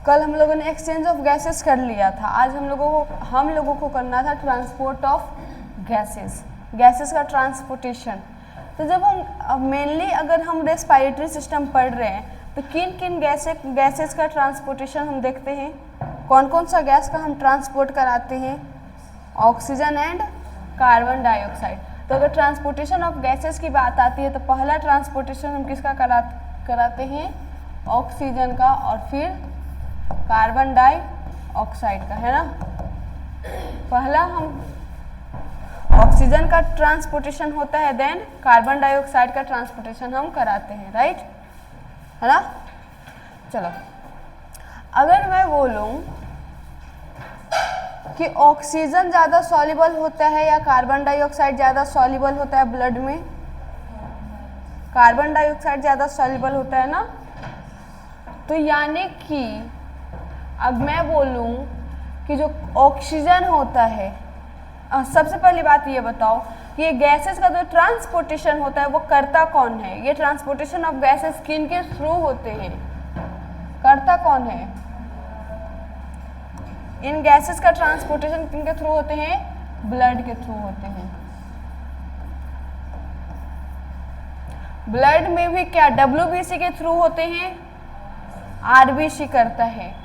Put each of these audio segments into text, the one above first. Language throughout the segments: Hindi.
कल हम लोगों ने एक्सचेंज ऑफ गैसेस कर लिया था, आज हम लोगों को करना था ट्रांसपोर्ट ऑफ गैसेस का ट्रांसपोर्टेशन। तो जब हम मेनली अगर हम रेस्पिरेटरी सिस्टम पढ़ रहे हैं तो किन किन गैसेस का ट्रांसपोर्टेशन हम देखते हैं, कौन कौन सा गैस का हम ट्रांसपोर्ट कराते हैं, ऑक्सीजन एंड कार्बन डाइऑक्साइड। तो अगर ट्रांसपोर्टेशन ऑफ गैसेस की बात आती है तो पहला ट्रांसपोर्टेशन हम किसका कराते हैं, ऑक्सीजन का, और फिर कार्बन डाइऑक्साइड का, है ना। पहला हम ऑक्सीजन का ट्रांसपोर्टेशन होता है, देन कार्बन डाइऑक्साइड का ट्रांसपोर्टेशन हम कराते हैं, राइट, है ना। चलो, अगर मैं बोलूं कि ऑक्सीजन ज़्यादा सॉल्युबल होता है या कार्बन डाइऑक्साइड ज़्यादा सॉल्युबल होता है ब्लड में, कार्बन डाइऑक्साइड ज़्यादा सॉल्युबल होता है ना। तो यानी कि अब मैं बोलूं कि जो ऑक्सीजन होता है, सबसे पहली बात ये बताओ कि ये गैसेस का जो ट्रांसपोर्टेशन होता है वो करता कौन है, ये ट्रांसपोर्टेशन ऑफ गैसेस किन के थ्रू होते हैं, करता कौन है, इन गैसेस का ट्रांसपोर्टेशन किन के थ्रू होते हैं, ब्लड के थ्रू होते हैं। ब्लड में भी क्या WBC के थ्रू होते हैं, RBC करता है।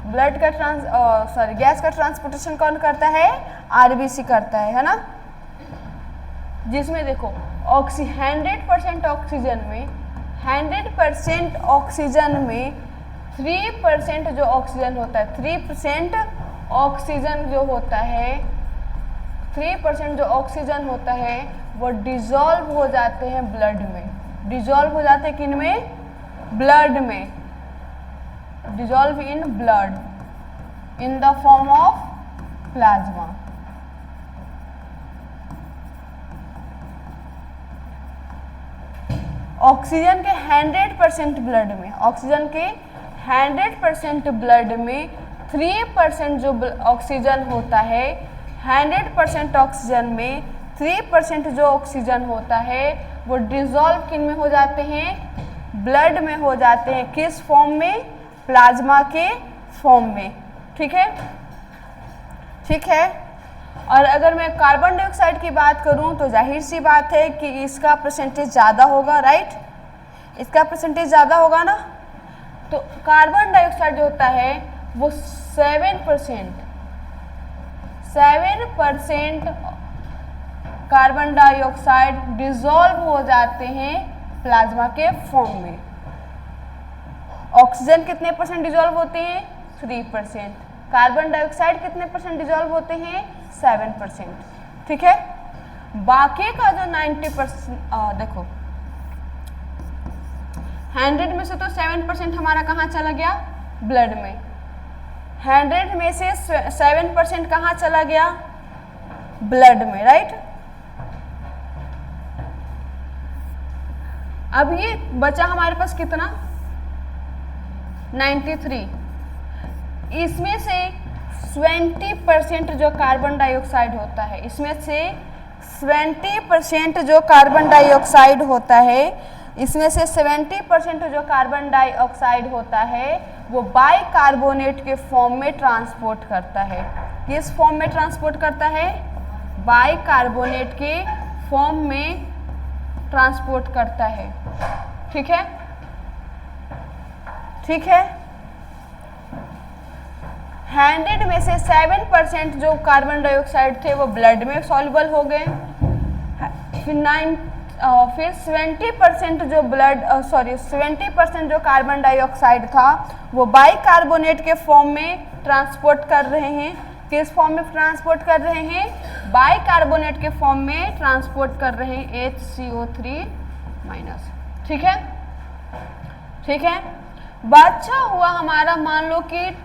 ब्लड का गैस का ट्रांसपोर्टेशन कौन करता है, RBC करता है ना। जिसमें देखो 100% ऑक्सीजन में 100% ऑक्सीजन में 3% जो ऑक्सीजन होता है, 3% ऑक्सीजन जो होता है, 3% जो ऑक्सीजन होता है वो डिजॉल्व हो जाते हैं ब्लड में। डिजॉल्व हो जाते हैं किन में, ब्लड में, dissolve in blood in the form of plasma. Oxygen के 100% ब्लड में, ऑक्सीजन के 100% ब्लड में 3% जो ऑक्सीजन होता है, 100% ऑक्सीजन में 3% जो ऑक्सीजन होता है वो डिजॉल्व किन में हो जाते हैं, ब्लड में हो जाते हैं। किस फॉर्म में, प्लाज्मा के फॉर्म में, ठीक है, ठीक है। और अगर मैं कार्बन डाइऑक्साइड की बात करूं तो जाहिर सी बात है कि इसका परसेंटेज ज़्यादा होगा, राइट, इसका परसेंटेज ज़्यादा होगा ना। तो कार्बन डाइऑक्साइड जो होता है वो 7% कार्बन डाइऑक्साइड डिजॉल्व हो जाते हैं प्लाज्मा के फॉर्म में। ऑक्सीजन कितने परसेंट डिजॉल्व होते हैं, 3%। कार्बन डाइऑक्साइड कितने परसेंट डिजॉल्व होते हैं, 7%, ठीक है। बाकी का जो 90% देखो 100 में से तो 7% हमारा कहाँ चला गया, ब्लड में। 100 में से 7% कहाँ चला गया, ब्लड में, राइट। अब ये बचा हमारे पास कितना, 93। इसमें से 20% जो कार्बन डाइऑक्साइड होता है, इसमें से 20% जो कार्बन डाइऑक्साइड होता है, इसमें से 70% जो कार्बन डाइऑक्साइड होता है वो बाइकार्बोनेट के फॉर्म में ट्रांसपोर्ट करता है। किस फॉर्म में ट्रांसपोर्ट करता है, बाइकार्बोनेट के फॉर्म में ट्रांसपोर्ट करता है, ठीक है, ठीक है। 100 में से 7% जो कार्बन डाइऑक्साइड थे वो ब्लड में सॉल्युबल हो गए। फिर 20% जो 70% जो कार्बन डाइऑक्साइड था वो बाइकार्बोनेट के फॉर्म में ट्रांसपोर्ट कर रहे हैं। किस फॉर्म में ट्रांसपोर्ट कर रहे हैं, बाइकार्बोनेट के फॉर्म में ट्रांसपोर्ट कर रहे हैं, HCO3-, ठीक है, ठीक है। बचा हुआ हमारा मान लो कि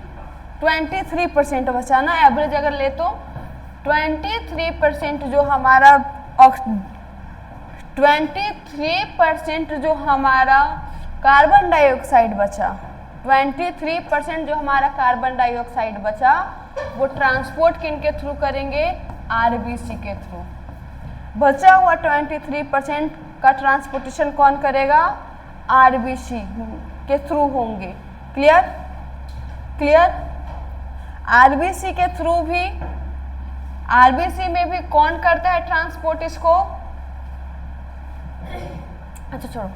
23% बचा ना, एवरेज अगर ले तो 23% जो हमारा 23% जो हमारा कार्बन डाइऑक्साइड बचा, 23% जो हमारा कार्बन डाइऑक्साइड बचा वो ट्रांसपोर्ट किन के थ्रू करेंगे, RBC के थ्रू। बचा हुआ 23% का ट्रांसपोर्टेशन कौन करेगा, आरबीसी के थ्रू होंगे। क्लियर? क्लियर? आरबीसी के थ्रू भी, आरबीसी में भी कौन करता है ट्रांसपोर्ट इसको? अच्छा छोड़ो।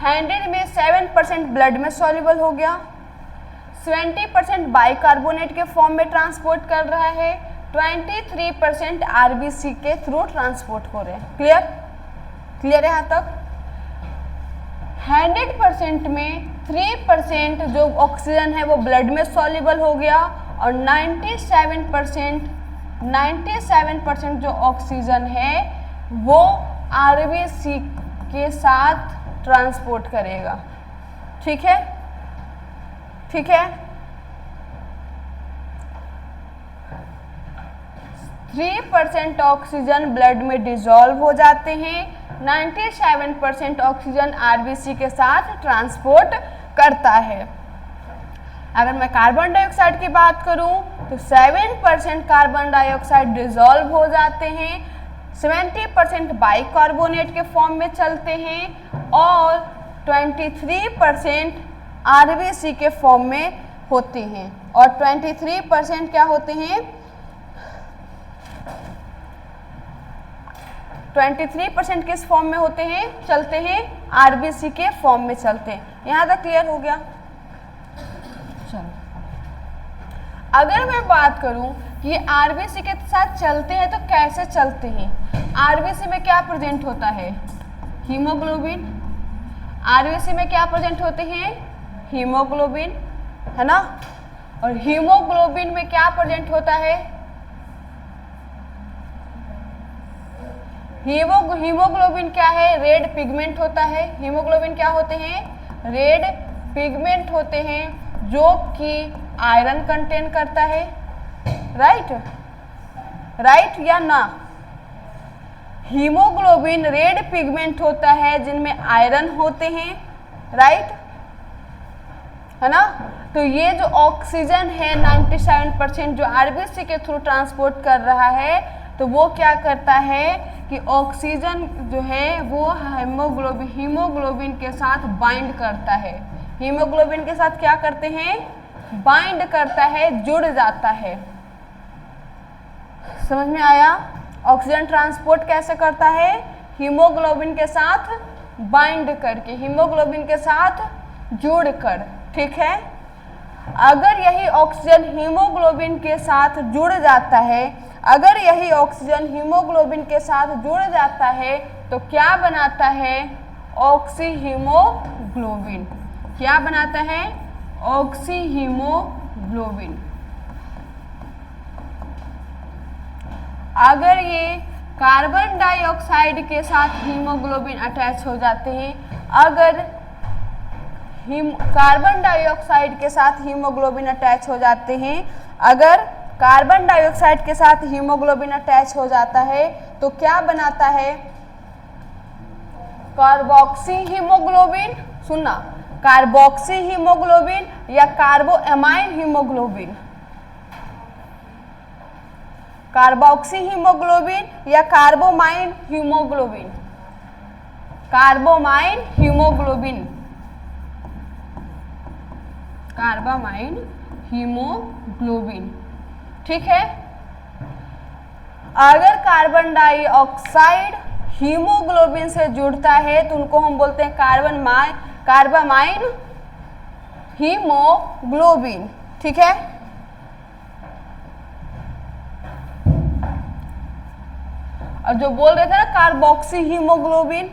हैंडेड में 7% ब्लड में सॉल्युबल हो गया, 20% बाइकार्बोनेट के फॉर्म में ट्रांसपोर्ट कर रहा है, 23% आरबीसी के थ्रू ट्रांसपोर्ट हो रहे हैं। क्लियर? क्लियर है यहाँ तक? 100% में 3% जो ऑक्सीजन है वो ब्लड में सॉल्युबल हो गया और 97% जो ऑक्सीजन है वो आरबीसी के साथ ट्रांसपोर्ट करेगा। ठीक है? ठीक है? 3% ऑक्सीजन ब्लड में डिसॉल्व हो जाते हैं, 97% ऑक्सीजन आरबीसी के साथ ट्रांसपोर्ट करता है। अगर मैं कार्बन डाइऑक्साइड की बात करूं तो 7% कार्बन डाइऑक्साइड डिसॉल्व हो जाते हैं, 70% बाइकार्बोनेट के फॉर्म में चलते हैं और 23% आरबीसी के फॉर्म में होते हैं। और 23% क्या होते हैं? 23% किस फॉर्म में होते हैं? चलते हैं आरबीसी के फॉर्म में चलते हैं। यहाँ तक क्लियर हो गया? चलो, अगर मैं बात करूं कि आरबीसी के साथ चलते हैं तो कैसे चलते हैं? आरबीसी में क्या प्रेजेंट होता है? हीमोग्लोबिन। आरबीसी में क्या प्रेजेंट होते हैं? हीमोग्लोबिन, है ना? और हीमोग्लोबिन में क्या प्रेजेंट होता है? हीमोग्लोबिन क्या है? रेड पिगमेंट होता है। हीमोग्लोबिन क्या होते हैं? रेड पिगमेंट होते हैं जो कि आयरन कंटेन करता है। राइट? राइट या ना? हीमोग्लोबिन रेड पिगमेंट होता है जिनमें आयरन होते हैं। राइट? है ना? तो ये जो ऑक्सीजन है 97% जो आरबीसी के थ्रू ट्रांसपोर्ट कर रहा है, तो वो क्या करता है कि ऑक्सीजन जो है वो हीमोग्लोबिन के साथ बाइंड करता है। हीमोग्लोबिन के साथ क्या करते हैं? बाइंड करता है, जुड़ जाता है। समझ में आया? ऑक्सीजन ट्रांसपोर्ट कैसे करता है? हीमोग्लोबिन के साथ बाइंड करके, हीमोग्लोबिन के साथ जुड़कर। ठीक है? अगर यही ऑक्सीजन हीमोग्लोबिन के साथ जुड़ जाता है, अगर यही ऑक्सीजन हीमोग्लोबिन के साथ जुड़ जाता है तो क्या बनाता है? ऑक्सीहीमोग्लोबिन। क्या बनाता है? ऑक्सीहीमोग्लोबिन। अगर ये कार्बन डाइऑक्साइड के साथ हीमोग्लोबिन अटैच हो जाते हैं, अगर कार्बन डाइऑक्साइड के साथ हीमोग्लोबिन अटैच हो जाते हैं, अगर कार्बन डाइऑक्साइड के साथ हीमोग्लोबिन अटैच हो जाता है तो क्या बनाता है? Carboxy haemoglobin. सुनना, कार्बोक्सी हीमोग्लोबिन या कार्बोएमाइन हीमोग्लोबिन। कार्बोक्सी हीमोग्लोबिन या carbamino haemoglobin. Carbamino haemoglobin, carbamino haemoglobin. ठीक है? अगर कार्बन डाइऑक्साइड हीमोग्लोबिन से जुड़ता है तो उनको हम बोलते हैं कार्बामाइन हीमोग्लोबिन। ठीक है? और जो बोल रहे थे ना कार्बोक्सी हीमोग्लोबिन,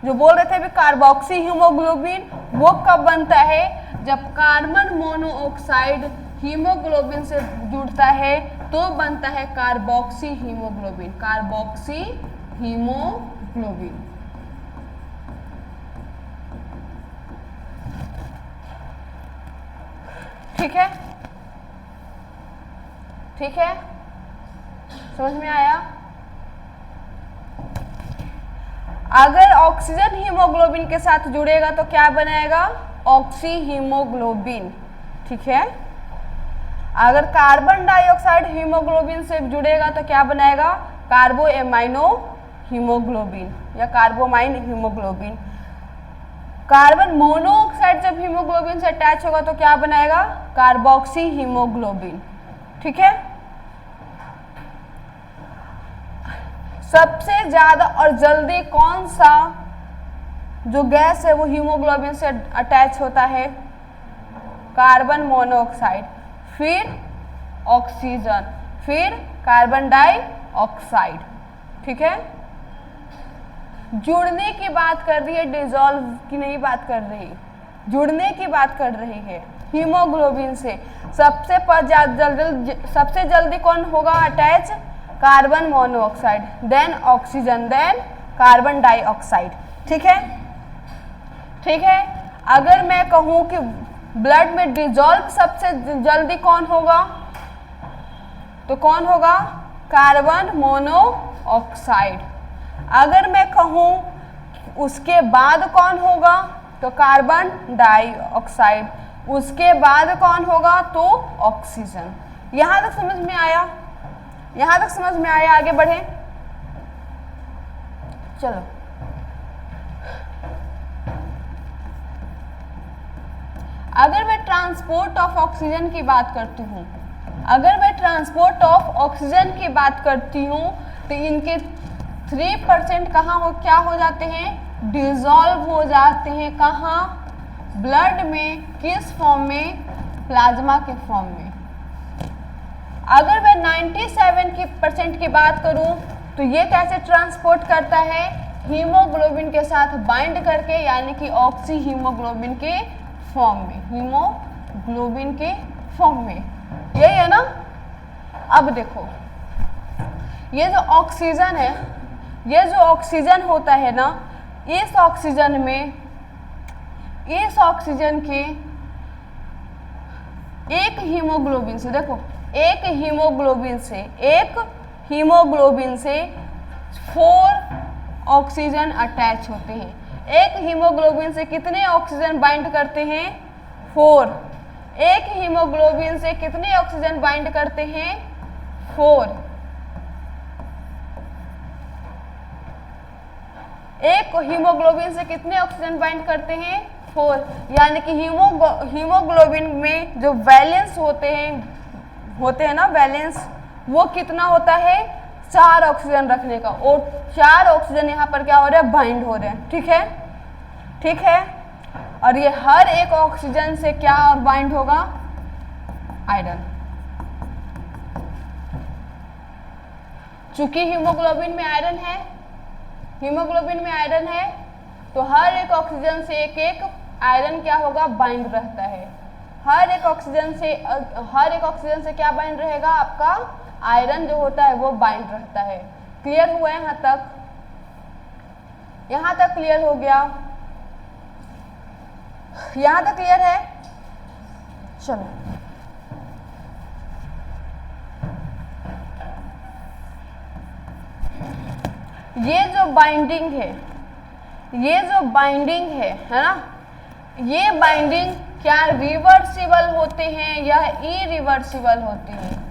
जो बोल रहे थे अभी कार्बोक्सी हीमोग्लोबिन, वो कब बनता है? जब कार्बन मोनोऑक्साइड हीमोग्लोबिन से जुड़ता है तो बनता है कार्बोक्सी हीमोग्लोबिन। Carboxy haemoglobin. ठीक है? ठीक है? समझ में आया? अगर ऑक्सीजन हीमोग्लोबिन के साथ जुड़ेगा तो क्या बनाएगा? Oxy haemoglobin. ठीक है? अगर कार्बन डाइऑक्साइड हीमोग्लोबिन से जुड़ेगा तो क्या बनाएगा? कार्बोएमाइनो हीमोग्लोबिन या कार्बोमाइन हीमोग्लोबिन। कार्बन मोनोऑक्साइड जब हीमोग्लोबिन से अटैच होगा तो क्या बनाएगा, कार्बोक्सी हीमोग्लोबिन। ठीक है, सबसे ज्यादा और जल्दी कौन सा जो गैस है वो हीमोग्लोबिन से अटैच होता है, कार्बन मोनोऑक्साइड, फिर ऑक्सीजन, फिर कार्बन डाइऑक्साइड। ठीक है, जुड़ने की बात कर रही है, डिसॉल्व की नहीं बात कर रही, जुड़ने की बात कर रही है हीमोग्लोबिन से। सबसे जल्दी कौन होगा attach, carbon monoxide, then oxygen, then carbon dioxide. ठीक है, ठीक है। अगर मैं कहूं कि ब्लड में डिसॉल्व सबसे जल्दी कौन होगा, तो कौन होगा, कार्बन मोनोऑक्साइड। अगर मैं कहूं उसके बाद कौन होगा, तो कार्बन डाइऑक्साइड, उसके बाद कौन होगा, तो ऑक्सीजन। यहां तक समझ में आया, यहां तक समझ में आया, आगे बढ़े। चलो, अगर मैं ट्रांसपोर्ट ऑफ ऑक्सीजन की बात करती हूँ, अगर मैं ट्रांसपोर्ट ऑफ ऑक्सीजन की बात करती हूँ तो इनके 3% कहाँ हो, क्या हो जाते हैं, डिसॉल्व हो जाते हैं। कहाँ, ब्लड में, किस फॉर्म में, प्लाज्मा के फॉर्म में। अगर मैं 97% की बात करूं तो ये कैसे ट्रांसपोर्ट करता है, हीमोग्लोबिन के साथ बाइंड करके, यानी कि ऑक्सी हीमोग्लोबिन के फॉर्म में, हीमोग्लोबिन के फॉर्म में। यही है ना। अब देखो, ये जो ऑक्सीजन है, ये जो ऑक्सीजन होता है ना, इस ऑक्सीजन में, इस ऑक्सीजन के एक हीमोग्लोबिन से, देखो एक हीमोग्लोबिन से 4 ऑक्सीजन अटैच होते हैं। एक हीमोग्लोबिन से कितने ऑक्सीजन बाइंड करते हैं, 4। एक हीमोग्लोबिन से कितने ऑक्सीजन बाइंड करते हैं, 4। एक हीमोग्लोबिन से कितने ऑक्सीजन बाइंड करते हैं, 4। यानी कि हीमोग्लोबिन में जो वैलेंस होते हैं ना, वैलेंस, वो कितना होता है, 4 ऑक्सीजन रखने का, और 4 ऑक्सीजन यहाँ पर क्या हो रहा है, बाइंड हो रहे हैं। ठीक है, ठीक है। और ये हर एक ऑक्सीजन से क्या और बाइंड होगा, आयरन। चूंकि हीमोग्लोबिन में आयरन है, हीमोग्लोबिन में आयरन है, तो हर एक ऑक्सीजन से एक एक आयरन क्या होगा, बाइंड रहता है। हर एक ऑक्सीजन से क्या बाइंड रहेगा, आपका आयरन जो होता है वो बाइंड रहता है। क्लियर हुआ यहाँ तक, यहाँ तक क्लियर हो गया, यहाँ तक क्लियर है। चलो, ये जो बाइंडिंग है, ये जो बाइंडिंग है ना, ये बाइंडिंग क्या रिवर्सिबल होते हैं या इरिवर्सिबल होते हैं?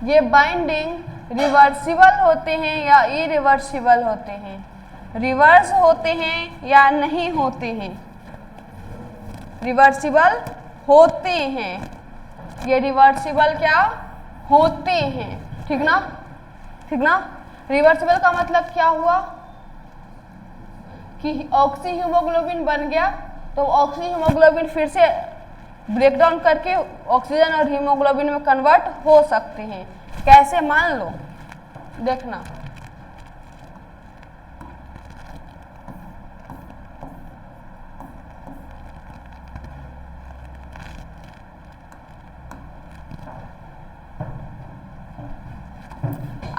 ये बाइंडिंग रिवर्सिबल होते हैं या इरिवर्सिबल होते हैं? रिवर्स होते हैं या नहीं होते हैं? रिवर्सिबल होते हैं, ये रिवर्सिबल क्या होते हैं, ठीक ना, ठीक ना। रिवर्सिबल का मतलब क्या हुआ कि ऑक्सी हीमोग्लोबिन बन गया, तो ऑक्सी हीमोग्लोबिन फिर से ब्रेक डाउन करके ऑक्सीजन और हीमोग्लोबिन में कन्वर्ट हो सकते हैं। कैसे, मान लो, देखना,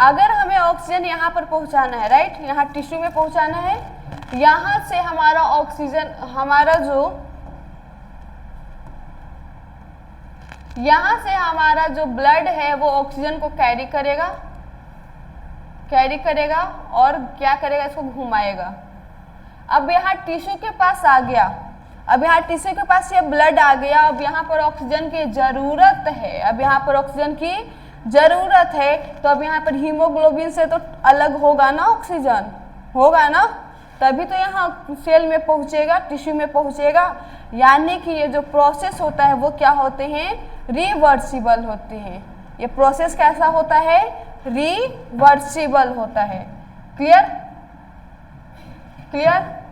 अगर हमें ऑक्सीजन यहाँ पर पहुँचाना है, राइट, यहाँ टिश्यू में पहुँचाना है, यहाँ से हमारा ऑक्सीजन, हमारा जो ब्लड है वो ऑक्सीजन को कैरी करेगा और क्या करेगा, इसको घुमाएगा। अब यहाँ टिश्यू के पास आ गया, अब यहाँ टिश्यू के पास ये ब्लड आ गया, अब यहाँ पर ऑक्सीजन की ज़रूरत है, अब यहाँ पर ऑक्सीजन की ज़रूरत है, तो अब यहाँ पर हीमोग्लोबिन से तो अलग होगा ना ऑक्सीजन, होगा ना, तभी तो यहाँ सेल में पहुँचेगा, टिश्यू में पहुँचेगा। यानी कि ये जो प्रोसेस होता है वो क्या होते हैं, रिवर्सिबल होते हैं। ये प्रोसेस कैसा होता है, रिवर्सिबल होता है। Clear, clear.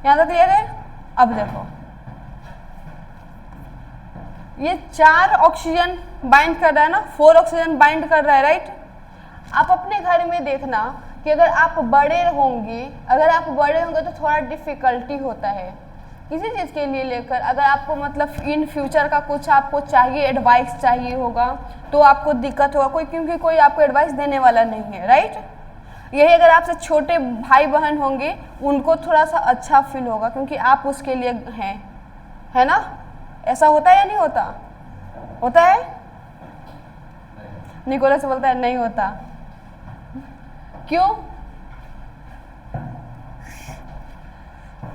यहाँ तक क्लियर है। अब देखो ये 4 ऑक्सीजन बाइंड कर रहा है ना, 4 ऑक्सीजन बाइंड कर रहा है, राइट। आप अपने घर में देखना कि अगर आप बड़े होंगे, तो थोड़ा डिफिकल्टी होता है किसी चीज़ के लिए लेकर। अगर आपको मतलब इन फ्यूचर का कुछ आपको चाहिए, एडवाइस चाहिए होगा, तो आपको दिक्कत होगा, क्योंकि कोई आपको एडवाइस देने वाला नहीं है, राइट। यही अगर आपसे छोटे भाई बहन होंगे, उनको थोड़ा सा अच्छा फील होगा, क्योंकि आप उसके लिए हैं, है ना। ऐसा होता है या नहीं होता, होता है। निकोलस बोलता है नहीं होता, क्यों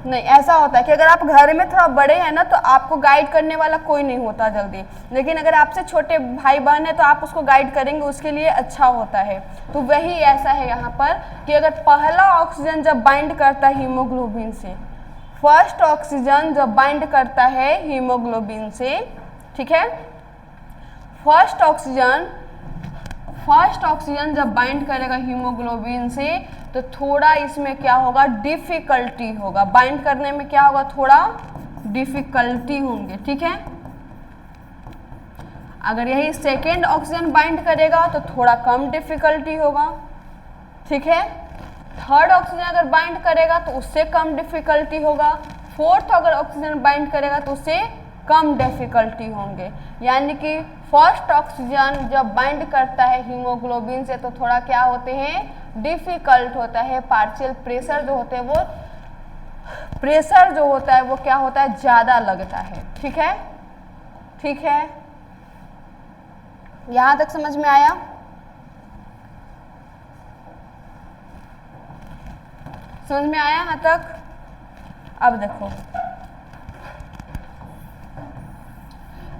नहीं। ऐसा होता है कि अगर आप घर में थोड़ा बड़े हैं ना, तो आपको गाइड करने वाला कोई नहीं होता जल्दी, लेकिन अगर आपसे छोटे भाई बहन है तो आप उसको गाइड करेंगे, उसके लिए अच्छा होता है। तो वही ऐसा है यहाँ पर कि अगर पहला ऑक्सीजन जब बाइंड करता है हीमोग्लोबिन से, फर्स्ट ऑक्सीजन जब बाइंड करता है हीमोग्लोबिन से, ठीक है, फर्स्ट ऑक्सीजन जब बाइंड करेगा हीमोग्लोबिन से, तो थोड़ा इसमें क्या होगा, डिफिकल्टी होगा, बाइंड करने में क्या होगा, थोड़ा डिफिकल्टी होंगे, ठीक है। अगर यही सेकेंड ऑक्सीजन बाइंड करेगा तो थोड़ा कम डिफिकल्टी होगा, ठीक है। थर्ड ऑक्सीजन अगर बाइंड करेगा तो उससे कम डिफिकल्टी होगा। फोर्थ अगर ऑक्सीजन बाइंड करेगा तो उससे कम डिफिकल्टी होंगे। यानी कि फर्स्ट ऑक्सीजन जब बाइंड करता है हीमोग्लोबिन से तो थोड़ा क्या होते हैं, डिफिकल्ट होता है। पार्शियल प्रेशर जो होते हैं वो क्या होता है, ज़्यादा लगता है, ठीक है, ठीक है। यहाँ तक समझ में आया। समझ में आया यहाँ तक। अब देखो,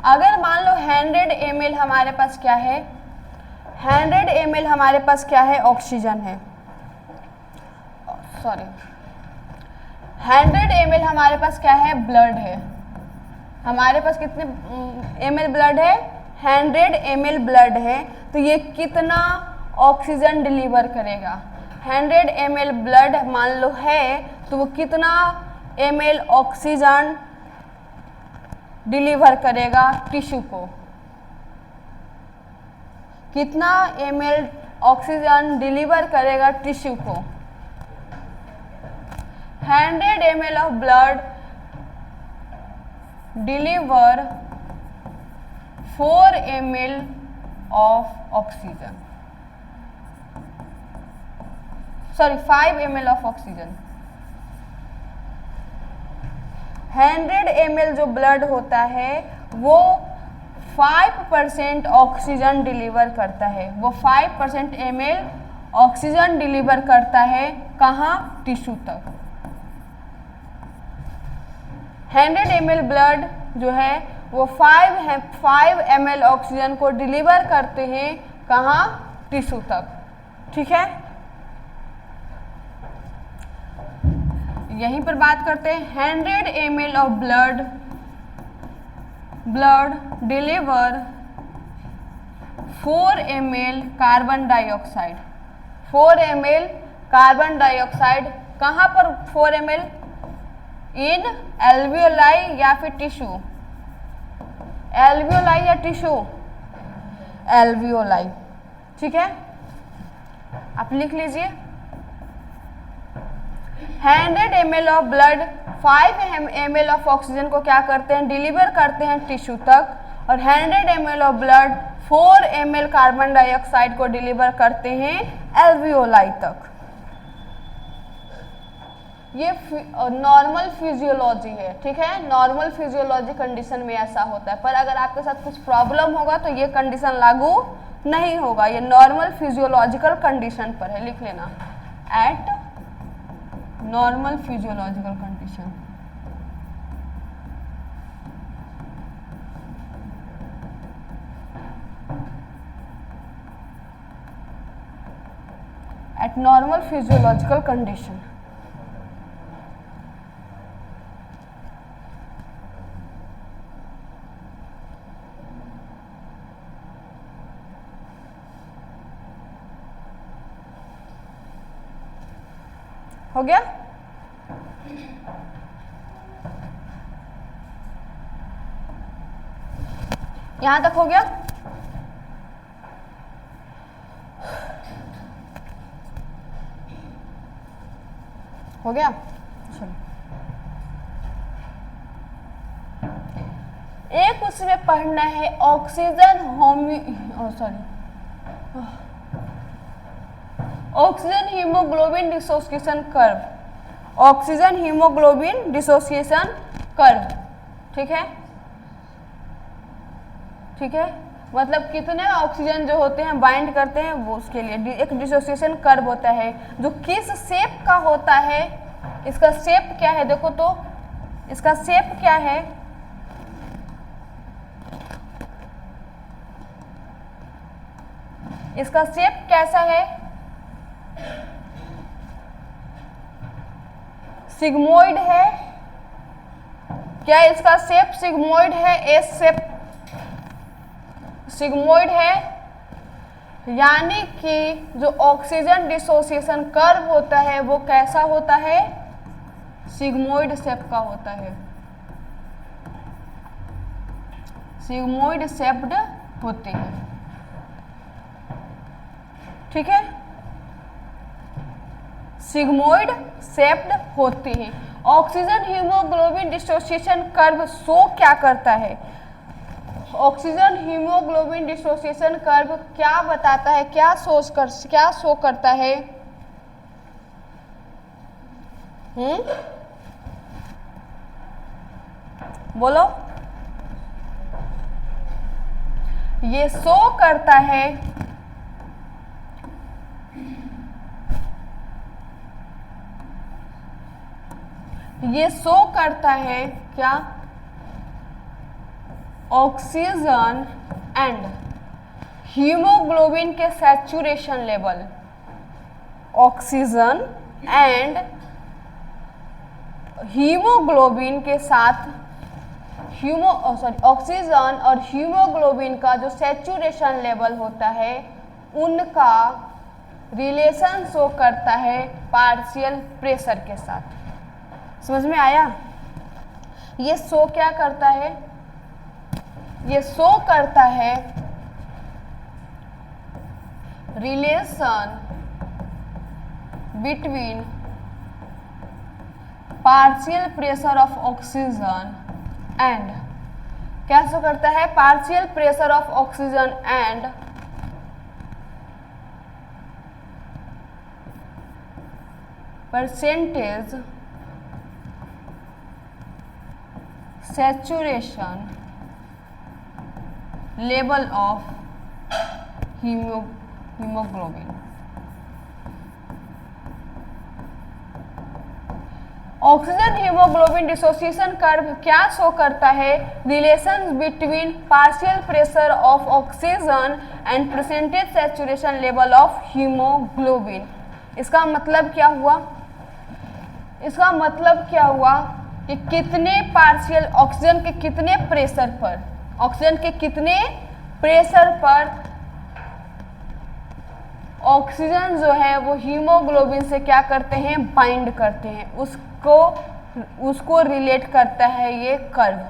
अगर मान लो 100 ml हमारे पास क्या है, 100 ml हमारे पास क्या है, ऑक्सीजन है, सॉरी 100 ml हमारे पास क्या है, ब्लड है। हमारे पास कितने ml ब्लड है, 100 ml ब्लड है। तो ये कितना ऑक्सीजन डिलीवर करेगा, 100 ml ब्लड मान लो है, तो वो कितना ml ऑक्सीजन डिलीवर करेगा टिश्यू को, कितना ml ऑक्सीजन डिलीवर करेगा टिश्यू को। 100 ml of blood deliver 4 ml of oxygen, sorry 5 ml of oxygen. 100 ml जो ब्लड होता है वो 5% ऑक्सीजन डिलीवर करता है, वो 5% ml ऑक्सीजन डिलीवर करता है, कहाँ, टिश्यू तक। 100 ml ब्लड जो है वो 5 ml ऑक्सीजन को डिलीवर करते हैं, कहाँ, टिश्यू तक, ठीक है। यहीं पर बात करते हैं 100 ml of blood deliver 4 ml carbon dioxide, 4 ml carbon dioxide, कहाँ पर 4 ml, इन एल्वियोलाई या फिर टिश्यू, एल्वियोलाई या टिश्यू, एल्वियोलाई, ठीक है। आप लिख लीजिए 100 ml of blood 5 ml of oxygen को क्या करते हैं, डिलीवर करते हैं टिश्यू तक, और 100 ml of blood 4 ml carbon dioxide को डिलीवर करते हैं एल्वियोलाई तक। ये नॉर्मल फिजियोलॉजी है, ठीक है, नॉर्मल फिजियोलॉजी कंडीशन में ऐसा होता है। पर अगर आपके साथ कुछ प्रॉब्लम होगा तो ये कंडीशन लागू नहीं होगा, ये नॉर्मल फिजियोलॉजिकल कंडीशन पर है, लिख लेना। Eight normal physiological condition. Eight normal physiological condition. हो गया? यहां तक हो गया? हो गया? चलो, एक उसमें पढ़ना है oxygen oxygen haemoglobin dissociation curve. Oxygen haemoglobin dissociation curve, ठीक है? ठीक है, मतलब कितने ऑक्सीजन जो होते हैं बाइंड करते हैं, वो उसके लिए एक डिसोसिएशन कर्व होता है जो किस शेप का होता है। इसका शेप क्या है देखो तो, इसका शेप क्या है? इसका शेप कैसा है? सिग्मोइड है। क्या इसका शेप सिग्मोइड है? एस शेप सिग्मोइड है, यानी कि जो ऑक्सीजन डिसोसिएशन कर्व होता है वो कैसा होता है? सिग्मोइड शेप का होता है, सिग्मोइड शेप्ड होते हैं, ठीक है? सिग्मोइड शेप्ड होते हैं। Oxygen haemoglobin dissociation curve show क्या करता है? ऑक्सीजन हीमोग्लोबिन डिसोसिएशन कर्व क्या बताता है, क्या शो करता है? बोलो। ये शो करता है क्या? ऑक्सीजन एंड हीमोग्लोबिन के saturation level. Oxygen and haemoglobin के साथ ऑक्सीजन और हीमोग्लोबिन का जो सैचुरेशन लेवल होता है उनका रिलेशन शो करता है पार्शियल प्रेशर के साथ। समझ में आया? ये शो क्या करता है? ये शो करता है relation between partial pressure of oxygen and, क्या शो करता है? Partial pressure of oxygen and percentage saturation level of haemoglobin. Oxygen haemoglobin dissociation curve क्या शो करता है? Relation between partial pressure of oxygen and percentage saturation level of haemoglobin. इसका मतलब क्या हुआ? इसका मतलब क्या हुआ कि कितने पार्शियल ऑक्सीजन के कितने प्रेशर पर, ऑक्सीजन के कितने प्रेशर पर ऑक्सीजन जो है वो हीमोग्लोबिन से क्या करते हैं? बाइंड करते हैं, उसको रिलेट करता है ये कर्व।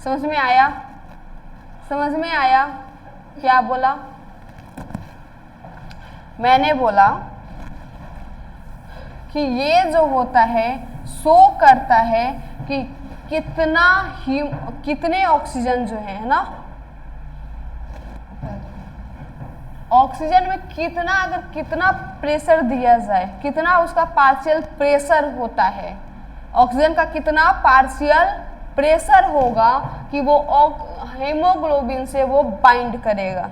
समझ में आया? समझ में आया? क्या बोला? मैंने बोला कि ये जो होता है शो करता है कि कितने ऑक्सीजन जो है ना, ऑक्सीजन में कितना प्रेशर दिया जाए, कितना उसका पार्शियल प्रेशर होता है, ऑक्सीजन का कितना पार्शियल प्रेशर होगा कि वो हीमोग्लोबिन से वो बाइंड करेगा।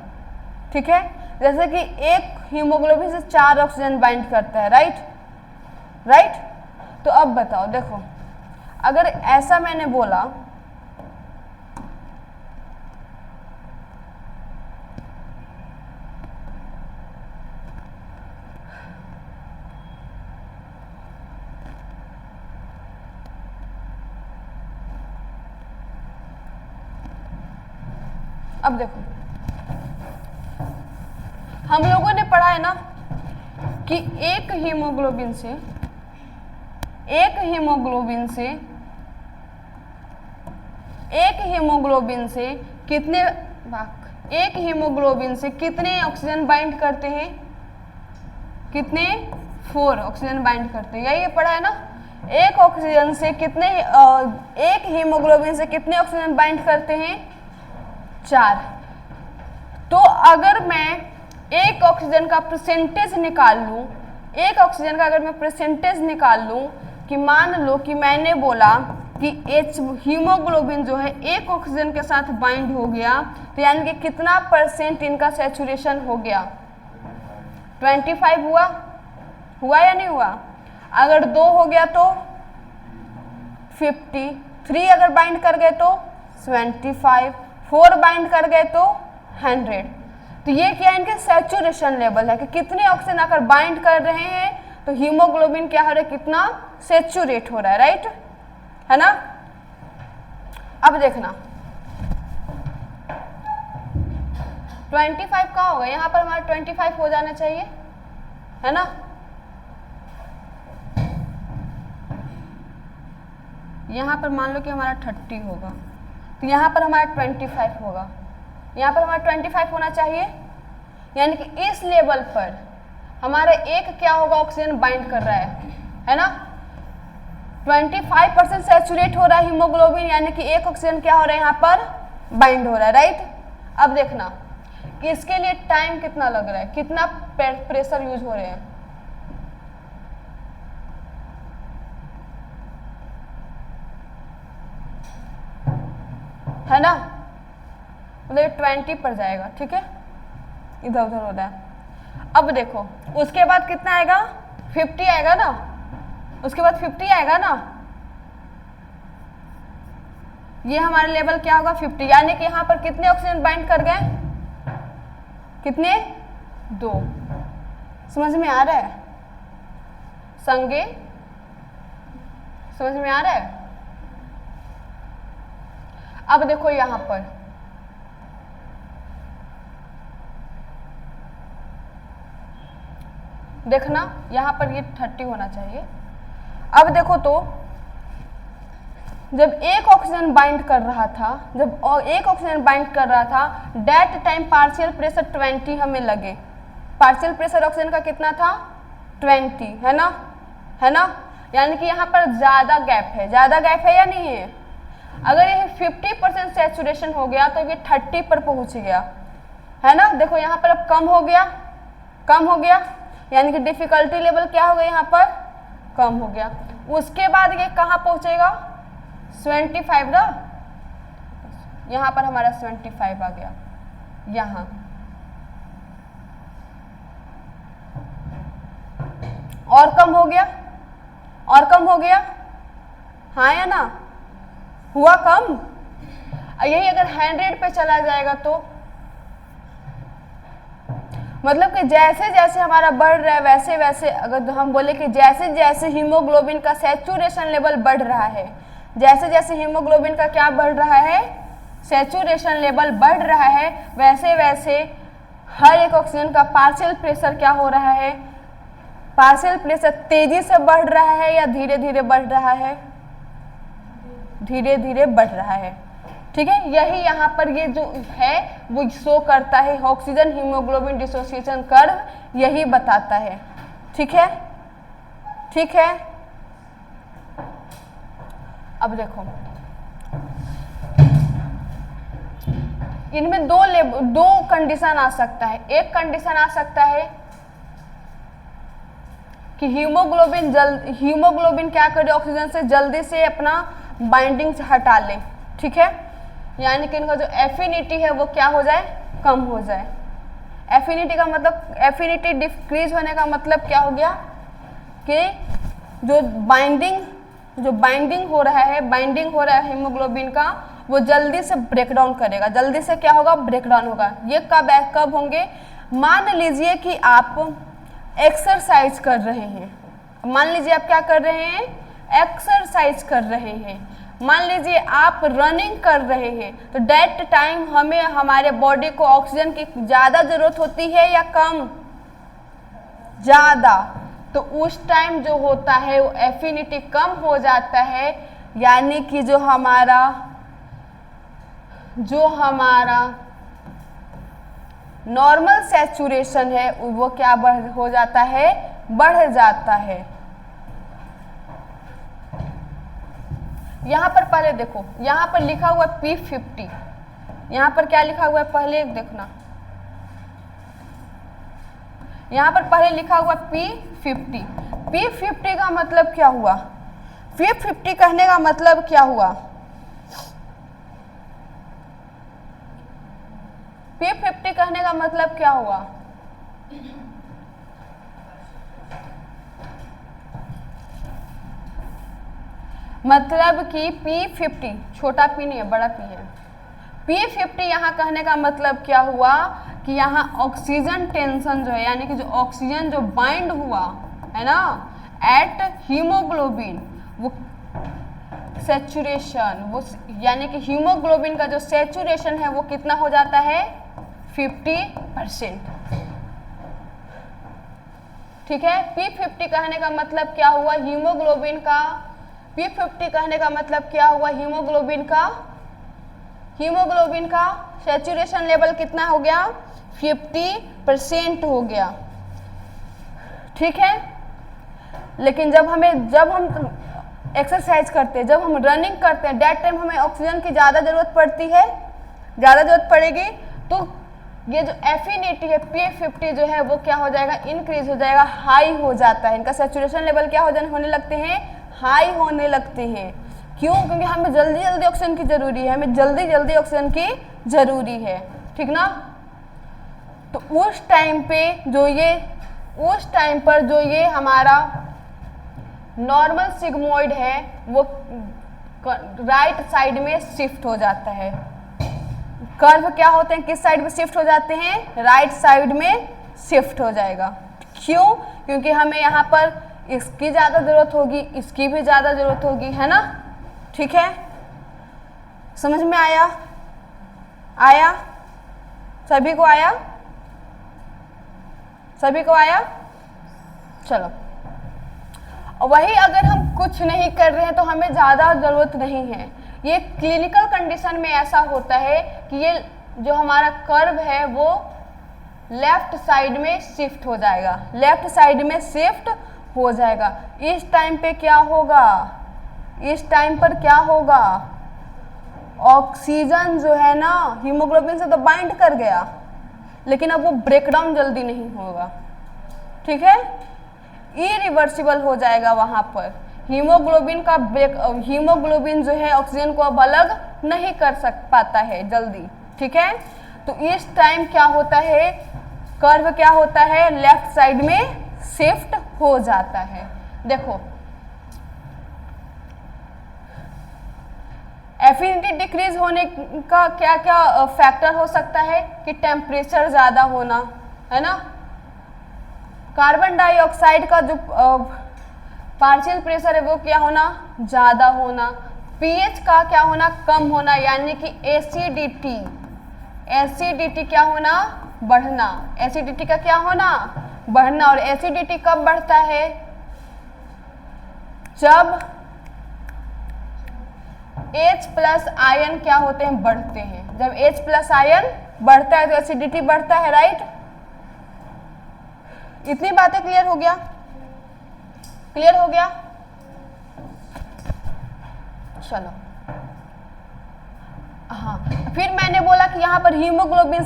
ठीक है, जैसे कि एक हीमोग्लोबिन से 4 ऑक्सीजन बाइंड करता है, राइट। तो अब बताओ, देखो अगर ऐसा मैंने बोला अब देखो हम लोगों ने पढ़ा है ना कि एक हीमोग्लोबिन से कितने ऑक्सीजन बाइंड करते हैं, कितने 4 ऑक्सीजन बाइंड करते हैं, यही पढ़ा है ना। एक हीमोग्लोबिन से कितने ऑक्सीजन बाइंड करते हैं, 4। तो अगर मैं एक ऑक्सीजन का परसेंटेज निकाल लूं, कि मान लो कि मैंने बोला कि हीमोग्लोबिन जो है एक ऑक्सीजन के साथ बाइंड हो गया, तो यानी कि कितना % इनका सैचुरेशन हो गया, 25 हुआ या नहीं हुआ। अगर 2 हो गया तो 50, 3 अगर बाइंड कर गए तो 75, 4 बाइंड कर गए तो 100। तो ये क्या इनके सैचुरेशन लेवल है कि कितने ऑक्सीजन अगर बाइंड कर रहे हैं तो हीमोग्लोबिन क्या हो रहा है, कितना सैचुरेट हो रहा है, राइट है ना। अब देखना 25 का होगा, यहाँ पर हमारा 25 हो जाना चाहिए, है ना। यहाँ पर मान लो कि हमारा 30 होगा, तो यहाँ पर हमारा 25 होगा, यहाँ पर हमारा 25 होना चाहिए। यानी कि इस लेवल पर हमारा एक क्या होगा, ऑक्सीजन बाइंड कर रहा है ना। 25% सैचुरेट हो रहा है हीमोग्लोबिन, यानी कि एक ऑक्सीजन क्या हो रहा है यहाँ पर बाइंड हो रहा है, राइट। अब देखना कि इसके लिए टाइम कितना लग रहा है, कितना प्रेशर यूज हो रहे हैं। है ना, मतलब 20 पर जाएगा, ठीक है, इधर उधर हो रहा है। अब देखो उसके बाद कितना आएगा, 50 आएगा ना, उसके बाद 50 आएगा ना, ये हमारा लेवल क्या होगा 50। यानी कि यहाँ पर कितने ऑक्सीजन बाइंड कर गए, कितने, 2। समझ में आ रहा है संगे, समझ में आ रहा है। अब देखो यहाँ पर देखना, यहाँ पर ये 30 होना चाहिए। अब देखो तो जब एक ऑक्सीजन बाइंड कर रहा था, डेट टाइम पार्शियल प्रेशर 20 हमें लगे। पार्शियल प्रेशर ऑक्सीजन का कितना था, 20, है ना। यानी कि यहाँ पर ज्यादा गैप है या नहीं है। अगर ये 50% सैचुरेशन हो गया तो ये 30 पर पहुंच गया, है ना। देखो यहाँ पर अब कम हो गया, यानी कि डिफिकल्टी लेवल क्या हो गया, यहाँ पर कम हो गया। उसके बाद ये कहाँ पहुंचेगा, 75 ना, यहाँ पर हमारा 75 आ गया, यहाँ और कम हो गया, हाँ या ना, हुआ कम। यही अगर 100 पे चला जाएगा तो मतलब कि जैसे जैसे हमारा बढ़ रहा है वैसे वैसे, अगर हम बोले कि जैसे जैसे हीमोग्लोबिन का सैचुरेशन लेवल बढ़ रहा है, जैसे जैसे हीमोग्लोबिन का क्या बढ़ रहा है, सैचुरेशन लेवल बढ़ रहा है, वैसे वैसे हर एक ऑक्सीजन का पार्शियल प्रेशर क्या हो रहा है, पार्शियल प्रेशर तेजी से बढ़ रहा है या धीरे धीरे बढ़ रहा है, धीरे धीरे बढ़ रहा है, ठीक है। यही यहाँ पर ये जो है वो शो करता है, ऑक्सीजन हीमोग्लोबिन डिसोसिएशन कर्व यही बताता है, ठीक है। अब देखो इनमें दो कंडीशन आ सकता है। एक कंडीशन आ सकता है कि हीमोग्लोबिन क्या करे, ऑक्सीजन से जल्दी से अपना बाइंडिंग से हटा ले, ठीक है। यानी कि इनका जो एफिनिटी है वो क्या हो जाए, कम हो जाए। एफिनिटी का मतलब, एफिनिटी डिक्रीज होने का मतलब क्या हो गया कि जो बाइंडिंग हो रहा है हीमोग्लोबिन का, वो जल्दी से ब्रेक डाउन करेगा, जल्दी से क्या होगा, ब्रेक डाउन होगा। ये कब होंगे, मान लीजिए कि आप एक्सरसाइज कर रहे हैं, मान लीजिए आप क्या कर रहे हैं, एक्सरसाइज कर रहे हैं, मान लीजिए आप रनिंग कर रहे हैं, तो दैट टाइम हमें हमारे बॉडी को ऑक्सीजन की ज़्यादा ज़रूरत होती है या कम, ज़्यादा। तो उस टाइम जो होता है वो एफिनिटी कम हो जाता है, यानी कि जो हमारा नॉर्मल सैचुरेशन है वो क्या हो जाता है, बढ़ जाता है। यहाँ पर पहले देखो, यहाँ पर लिखा हुआ है P50, यहाँ पर क्या लिखा हुआ है पहले देखना, यहाँ पर पहले लिखा हुआ P50। P50 का मतलब क्या हुआ, P50 कहने का मतलब क्या हुआ, P50 कहने का मतलब क्या हुआ, मतलब कि P50 छोटा P नहीं है, बड़ा P है। P50 यहाँ कहने का मतलब क्या हुआ कि यहाँ ऑक्सीजन टेंशन जो है, यानी कि जो ऑक्सीजन जो बाइंड हुआ है ना एट हीमोग्लोबिन, वो सैचुरेशन, वो यानी कि हीमोग्लोबिन का जो सैचुरेशन है वो कितना हो जाता है, 50%। ठीक है, P50 कहने का मतलब क्या हुआ, हीमोग्लोबिन का, P50 कहने का मतलब क्या हुआ, हीमोग्लोबिन का सैचुरेशन लेवल कितना हो गया, 50% हो गया। ठीक है, लेकिन जब हम एक्सरसाइज करते हैं, जब हम रनिंग करते हैं, दैट टाइम हमें ऑक्सीजन की ज़्यादा ज़रूरत पड़ती है, ज़्यादा ज़रूरत पड़ेगी, तो ये जो एफिनिटी है P50 जो है वो क्या हो जाएगा, इंक्रीज हो जाएगा, हाई हो जाता है, इनका सैचुरेशन लेवल क्या होने लगते हैं, हाई होने लगते हैं। क्यों, क्योंकि हमें जल्दी जल्दी ऑक्सीजन की जरूरी है, हमें जल्दी जल्दी ऑक्सीजन की जरूरी है, ठीक ना। तो उस टाइम पर जो ये हमारा नॉर्मल सिग्मोइड है वो राइट साइड में शिफ्ट हो जाता है। कर्व क्या होते हैं, किस साइड में शिफ्ट हो जाते हैं, राइट साइड में शिफ्ट हो जाएगा। क्यों, क्योंकि हमें यहाँ पर इसकी ज़्यादा ज़रूरत होगी, इसकी भी ज़्यादा ज़रूरत होगी, है ना। ठीक है, समझ में आया सभी को आया, चलो। वही अगर हम कुछ नहीं कर रहे हैं तो हमें ज़्यादा ज़रूरत नहीं है। ये क्लिनिकल कंडीशन में ऐसा होता है कि ये जो हमारा कर्व है वो लेफ्ट साइड में शिफ्ट हो जाएगा, लेफ्ट साइड में शिफ्ट हो जाएगा। इस टाइम पे क्या होगा, इस टाइम पर क्या होगा, ऑक्सीजन जो है ना हीमोग्लोबिन से तो बाइंड कर गया, लेकिन अब वो ब्रेकडाउन जल्दी नहीं होगा। ठीक है, इरिवर्सिबल हो जाएगा वहाँ पर। हीमोग्लोबिन जो है ऑक्सीजन को अब अलग नहीं कर पाता है जल्दी। ठीक है, तो इस टाइम क्या होता है, कर्व क्या होता है, लेफ्ट साइड में शिफ्ट हो जाता है। देखो एफिनिटी डिक्रीज होने का क्या क्या फैक्टर हो सकता है कि टेम्परेचर ज़्यादा होना, है ना, कार्बन डाइऑक्साइड का जो पार्शियल प्रेशर है वो क्या होना, ज़्यादा होना, पीएच का क्या होना, कम होना, यानी कि एसिडिटी क्या होना, बढ़ना, एसिडिटी का क्या होना, बढ़ना। और एसिडिटी कब बढ़ता है, जब H प्लस आयन क्या होते हैं, बढ़ते हैं। जब H प्लस आयन बढ़ता है तो एसिडिटी बढ़ता है, राइट। इतनी बातें क्लियर हो गया, चलो। हाँ, फिर मैंने बोला कि यहाँ पर हीमोग्लोबिन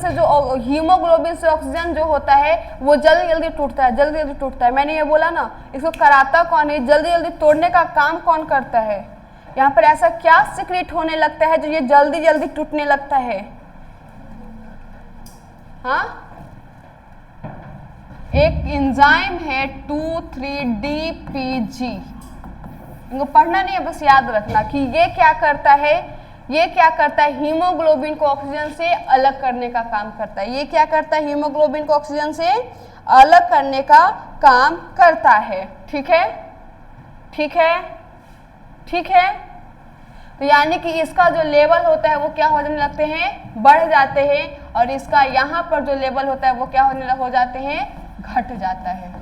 से ऑक्सीजन जो होता है वो जल्दी जल्दी टूटता है, मैंने ये बोला ना, इसको कराता कौन है, जल्दी जल्दी तोड़ने का काम कौन करता है। यहाँ पर ऐसा क्या सिक्रेट होने लगता है जो ये जल्दी जल्दी टूटने लगता है, हाँ, एक एंजाइम है 2,3-DPG, इनको पढ़ना नहीं है, बस याद रखना कि ये क्या करता है, ये क्या करता है, हीमोग्लोबिन को ऑक्सीजन से अलग करने का काम करता है। ये क्या करता है, हीमोग्लोबिन को ऑक्सीजन से अलग करने का काम करता है। ठीक है, ठीक है, ठीक है। तो यानी कि इसका जो लेवल होता है वो क्या होने लगते हैं, बढ़ जाते हैं, और इसका यहाँ पर जो लेवल होता है वो क्या हो जाते हैं, घट जाता है।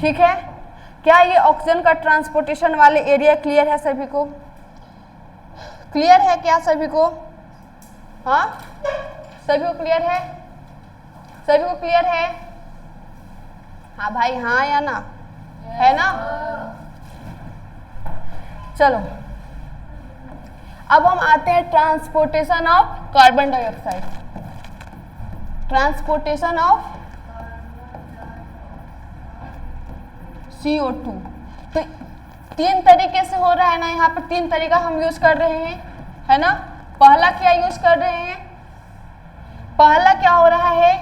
ठीक है, क्या ये ऑक्सीजन का ट्रांसपोर्टेशन वाले एरिया क्लियर है सभी को? क्लियर है क्या सभी को? हाँ, सभी को क्लियर है? सभी को क्लियर है? हाँ भाई, हाँ या ना? है ना? चलो अब हम आते हैं transportation of carbon dioxide. Transportation of CO2। तो 3 तरीके से हो रहा है ना, यहाँ पर 3 तरीका हम यूज कर रहे हैं, है ना। पहला क्या यूज कर रहे हैं, पहला क्या हो रहा है,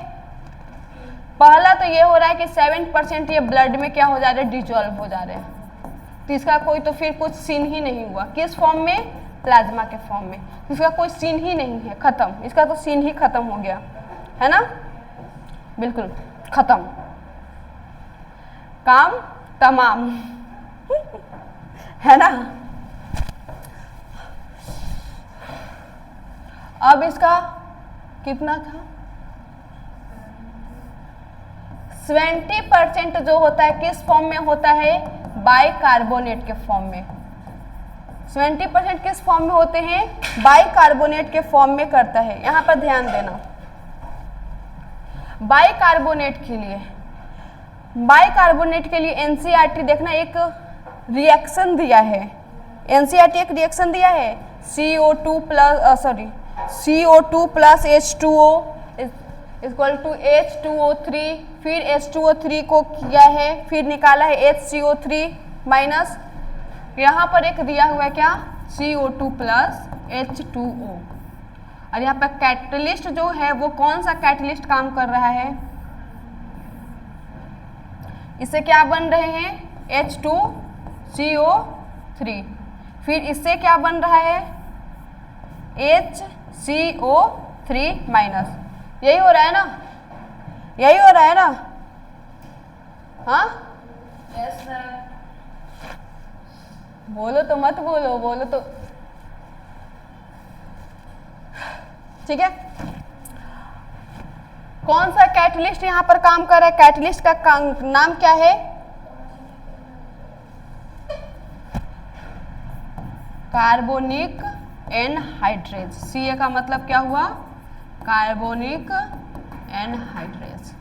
पहला तो ये हो रहा है कि 7% ये ब्लड में क्या हो जा रहे हैं, डिजोल्व हो जा रहे हैं। तो इसका कोई तो फिर कुछ सीन ही नहीं हुआ। किस फॉर्म में, प्लाज्मा के फॉर्म में। इसका कोई सीन ही नहीं है, खत्म। इसका तो सीन ही खत्म हो गया, है ना, बिल्कुल खत्म, काम तमाम है ना। अब इसका कितना था, 70% जो होता है किस फॉर्म में होता है, बाइकार्बोनेट के फॉर्म में। 70% किस फॉर्म में होते हैं, बाइकार्बोनेट के फॉर्म में करता है। यहां पर ध्यान देना, बाइकार्बोनेट के लिए, बाइकार्बोनेट के लिए एनसीईआरटी देखना एक रिएक्शन दिया है। एनसीईआरटी एक रिएक्शन दिया है, CO2 plus H2O equal to H2O3, फिर H2O3 को किया है, फिर निकाला है HCO3 माइनस, यहाँ पर एक दिया हुआ है क्या, CO2 प्लस H2O। और यहाँ पर कैटलिस्ट जो है वो कौन सा कैटलिस्ट काम कर रहा है, इससे क्या बन रहे हैं, H2CO3, फिर इससे क्या बन रहा है, HCO3 माइनस। यही हो रहा है ना, यही हो रहा है ना, हाँ यस सर। बोलो तो मत बोलो, बोलो तो, ठीक है। कौन सा कैटलिस्ट यहाँ पर काम कर रहा है, कैटलिस्ट का नाम क्या है, कार्बोनिक एनहाइड्रेज। CA का मतलब क्या हुआ, कार्बोनिक एनहाइड्रेज।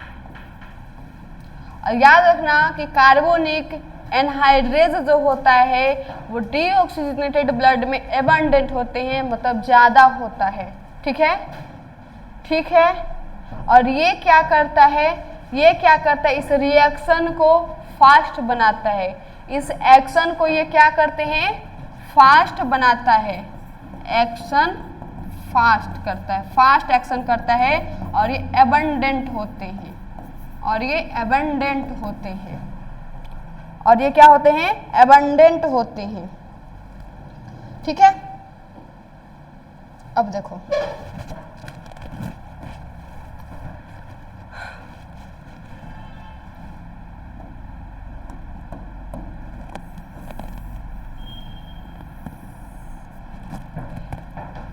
और याद रखना कि कार्बोनिक एनहाइड्रेज जो होता है वो डीऑक्सीजनेटेड ब्लड में एबंडेंट होते हैं, मतलब ज़्यादा होता है। ठीक है, ठीक है। और ये क्या करता है, ये क्या करता है, इस रिएक्शन को फास्ट बनाता है। इस एक्शन को ये क्या करते हैं, फास्ट बनाता है, एक्शन फास्ट करता है, फास्ट एक्शन करता है, और ये एबंडेंट होते हैं, और ये एबंडेंट होते हैं, और ये क्या होते हैं, एबंडेंट होते हैं। ठीक है, अब देखो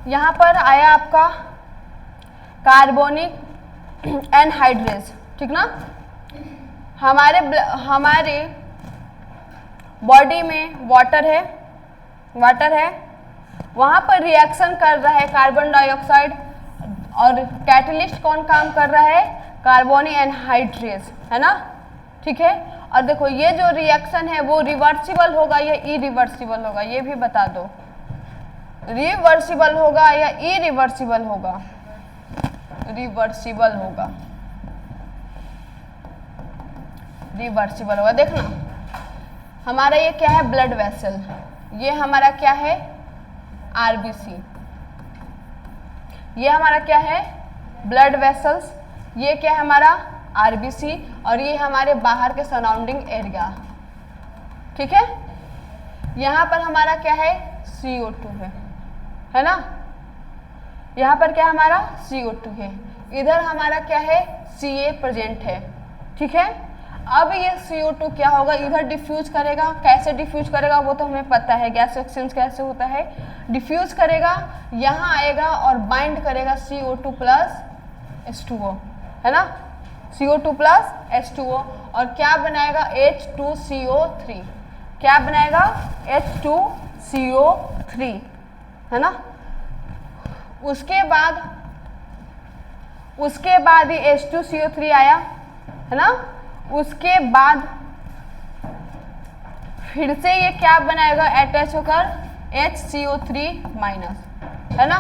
यहाँ पर आया आपका कार्बोनिक एनहाइड्रेज, ठीक ना। हमारे बॉडी में वाटर है, वहाँ पर रिएक्शन कर रहा है कार्बन डाइऑक्साइड, और कैटलिस्ट कौन काम कर रहा है, कार्बोनिक एनहाइड्रेज, है ना। ठीक है, और देखो ये जो रिएक्शन है वो रिवर्सिबल होगा या इरिवर्सिबल होगा, ये भी बता दो, रिवर्सिबल होगा या इरिवर्सिबल होगा, रिवर्सिबल होगा, रिवर्सिबल होगा। देखना हमारा ये क्या है, ब्लड वेसल, ये हमारा क्या है, RBC, ये हमारा क्या है, ब्लड वेसल्स, ये क्या है हमारा RBC, और ये हमारे बाहर के सराउंडिंग एरिया। ठीक है, यहाँ पर हमारा क्या है, CO2 है ना, यहाँ पर क्या हमारा CO2 है, इधर हमारा क्या है, Ca प्रेजेंट है, ठीक है। अब ये CO2 क्या होगा, इधर डिफ्यूज करेगा, कैसे डिफ्यूज करेगा वो तो हमें पता है, गैस एक्सचेंज कैसे होता है, डिफ्यूज करेगा, यहाँ आएगा और बाइंड करेगा CO2 प्लस H2O, है ना, CO2 प्लस H2O, और क्या बनाएगा, H2CO3, क्या बनाएगा, H2CO3, है ना। उसके बाद ये H2CO3 आया, है ना, उसके बाद फिर से ये क्या बनाएगा, अटैच होकर HCO3 माइनस, है ना,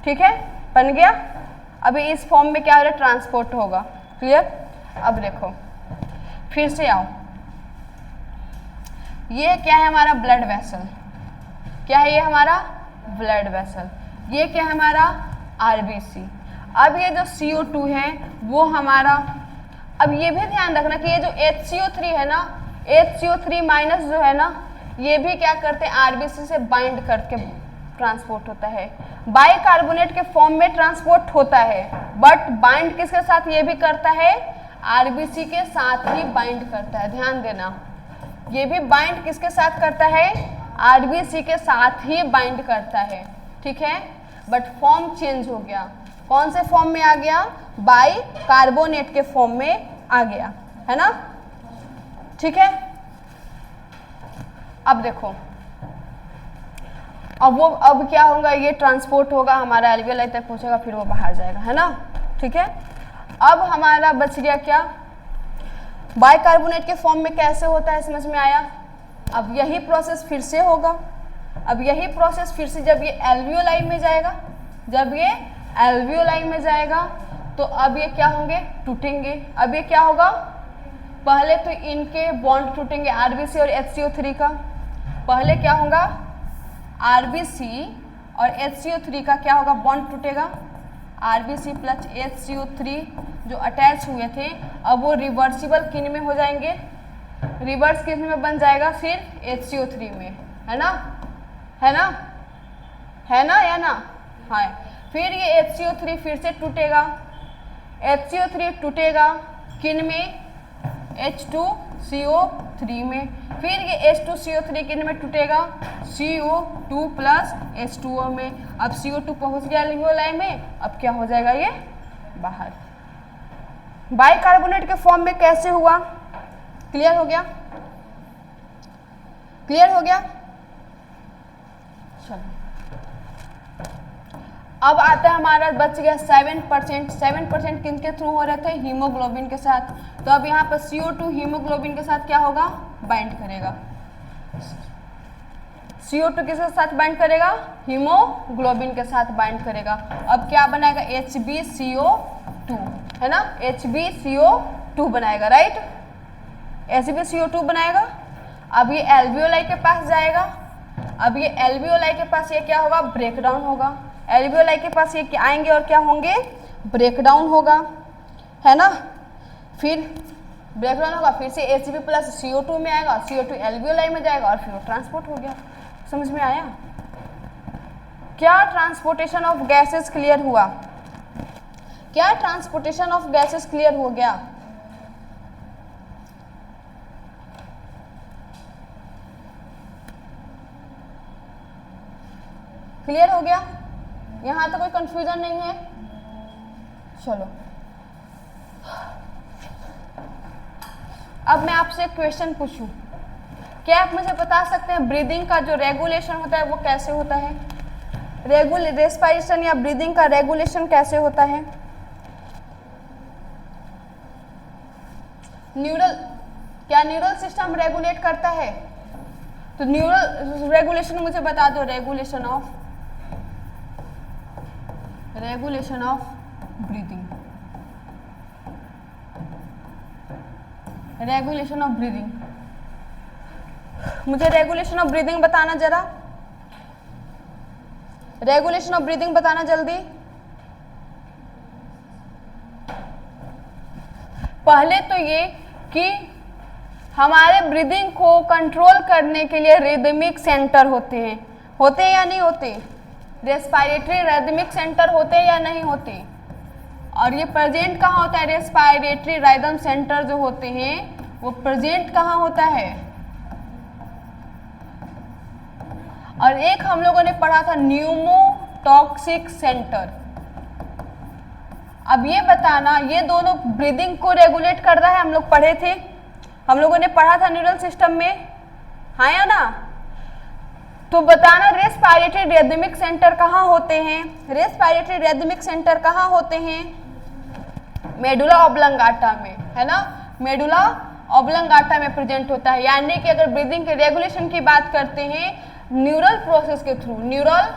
ठीक है, बन गया। अभी इस फॉर्म में क्या हो रहा है, ट्रांसपोर्ट होगा, क्लियर। अब देखो फिर से आओ, ये क्या है हमारा ब्लड वेसल, क्या है ये हमारा ब्लड वेसल, ये क्या है हमारा RBC। अब ये जो CO2 है वो हमारा, अब ये भी ध्यान रखना कि ये जो HCO3 है ना, HCO3 माइनस जो है ना, ये भी क्या करते हैं, RBC से बाइंड करके ट्रांसपोर्ट होता है, बाइकार्बोनेट के फॉर्म में ट्रांसपोर्ट होता है, बट बाइंड किसके साथ ये भी करता है, RBC के साथ ही बाइंड करता है, ध्यान देना, ये भी बाइंड किसके साथ करता है, RBC के साथ ही बाइंड करता है, ठीक है, बट फॉर्म चेंज हो गया, कौन से फॉर्म में आ गया, बाइकार्बोनेट के फॉर्म में आ गया, है ना, ठीक है। अब देखो, अब क्या होगा, ये ट्रांसपोर्ट होगा, हमारा एल्वियोलाई तक पहुंचेगा, फिर वो बाहर जाएगा, है ना, ठीक है। अब हमारा बच गया क्या, बाइकार्बोनेट के फॉर्म में कैसे होता है, समझ में आया। अब यही प्रोसेस फिर से होगा, अब यही प्रोसेस फिर से जब ये एल्वियोलाई में जाएगा, जब ये एल्वियोलाई में जाएगा तो अब ये क्या होंगे, टूटेंगे। अब ये क्या होगा, पहले तो इनके बॉन्ड टूटेंगे, RBC और HCO3 का, पहले क्या होगा, RBC और HCO3 का क्या होगा, बॉन्ड टूटेगा, RBC प्लस HCO3 जो अटैच हुए थे, अब वो रिवर्सिबल किन में हो जाएंगे, रिवर्स किस में बन जाएगा, फिर HCO3 में, है ना, है ना, है ना, या ना, हाँ। फिर ये HCO3 फिर से टूटेगा, HCO3 टूटेगा किन में, H2CO3 में, फिर ये H2CO3 किन में टूटेगा, CO2 प्लस H2O में। अब CO2 पहुंच गया एल्वियोलाई में, अब क्या हो जाएगा, ये बाहर। बाइकार्बोनेट के फॉर्म में कैसे हुआ, क्लियर हो गया, क्लियर हो गया। चलो अब आता है हमारा, बच गया 7%, 7% किनके थ्रू हो रहे थे, हीमोग्लोबिन के साथ। तो अब यहाँ पर CO2 हीमोग्लोबिन के साथ क्या होगा, बाइंड करेगा, CO2 किसके साथ बाइंड करेगा, हीमोग्लोबिन के साथ बाइंड करेगा। अब क्या बनाएगा, HbCO2, है ना, HbCO2 बनाएगा, राइट, HbCO2 बनाएगा। अब ये एल्वियोलाई के पास जाएगा, अब ये एल्वियोलाई के पास ये क्या होगा, ब्रेकडाउन होगा, एल्वियोलाई के पास ये आएंगे और क्या होंगे, ब्रेकडाउन होगा, है ना, फिर ब्रेकडाउन होगा, फिर से Hb प्लस CO2 में आएगा, CO2 एल्वियोलाई में जाएगा और फिर वो ट्रांसपोर्ट हो गया। समझ में आया, क्या ट्रांसपोर्टेशन ऑफ गैसेस क्लियर हुआ, क्या ट्रांसपोर्टेशन ऑफ गैसेस क्लियर हो गया। क्लियर हो गया, यहाँ तो कोई कंफ्यूजन नहीं है। चलो अब मैं आपसे एक क्वेश्चन पूछूं, क्या आप मुझे बता सकते हैं ब्रीदिंग का जो रेगुलेशन होता है वो कैसे होता है, रेस्पिरेशन या ब्रीदिंग का रेगुलेशन कैसे होता है। न्यूरल, क्या न्यूरल सिस्टम रेगुलेट करता है, तो न्यूरल रेगुलेशन मुझे बता दो, regulation of breathing, regulation of breathing, मुझे रेगुलेशन ऑफ ब्रीदिंग बताना जरा, रेगुलेशन ऑफ ब्रीदिंग बताना जल्दी। पहले तो ये कि हमारे ब्रीदिंग को कंट्रोल करने के लिए रिदमिक सेंटर होते हैं या नहीं होते? रेस्पिरेटरी रिदमिक सेंटर होते हैं या नहीं होते? और ये प्रेजेंट कहाँ होता है? रेस्पिरेटरी रिदम सेंटर जो होते हैं वो प्रेजेंट कहाँ होता है? और एक हम लोगों ने पढ़ा था न्यूमोटॉक्सिक सेंटर। अब ये बताना, ये दोनों ब्रीदिंग को रेगुलेट कर रहा है, हम लोग पढ़े थे, हम लोगों ने पढ़ा था न्यूरल सिस्टम में, हाँ या ना? तो बताना रेस्पिरेटरी रिदमिक सेंटर कहाँ होते हैं? रेस्पिरेटरी रिदमिक सेंटर कहाँ होते हैं? मेडुला ऑब्लंगाटा में, है ना? मेडुला ऑब्लंगाटा में प्रेजेंट होता है। यानी कि अगर ब्रीदिंग के रेगुलेशन की बात करते हैं न्यूरल प्रोसेस के थ्रू, न्यूरल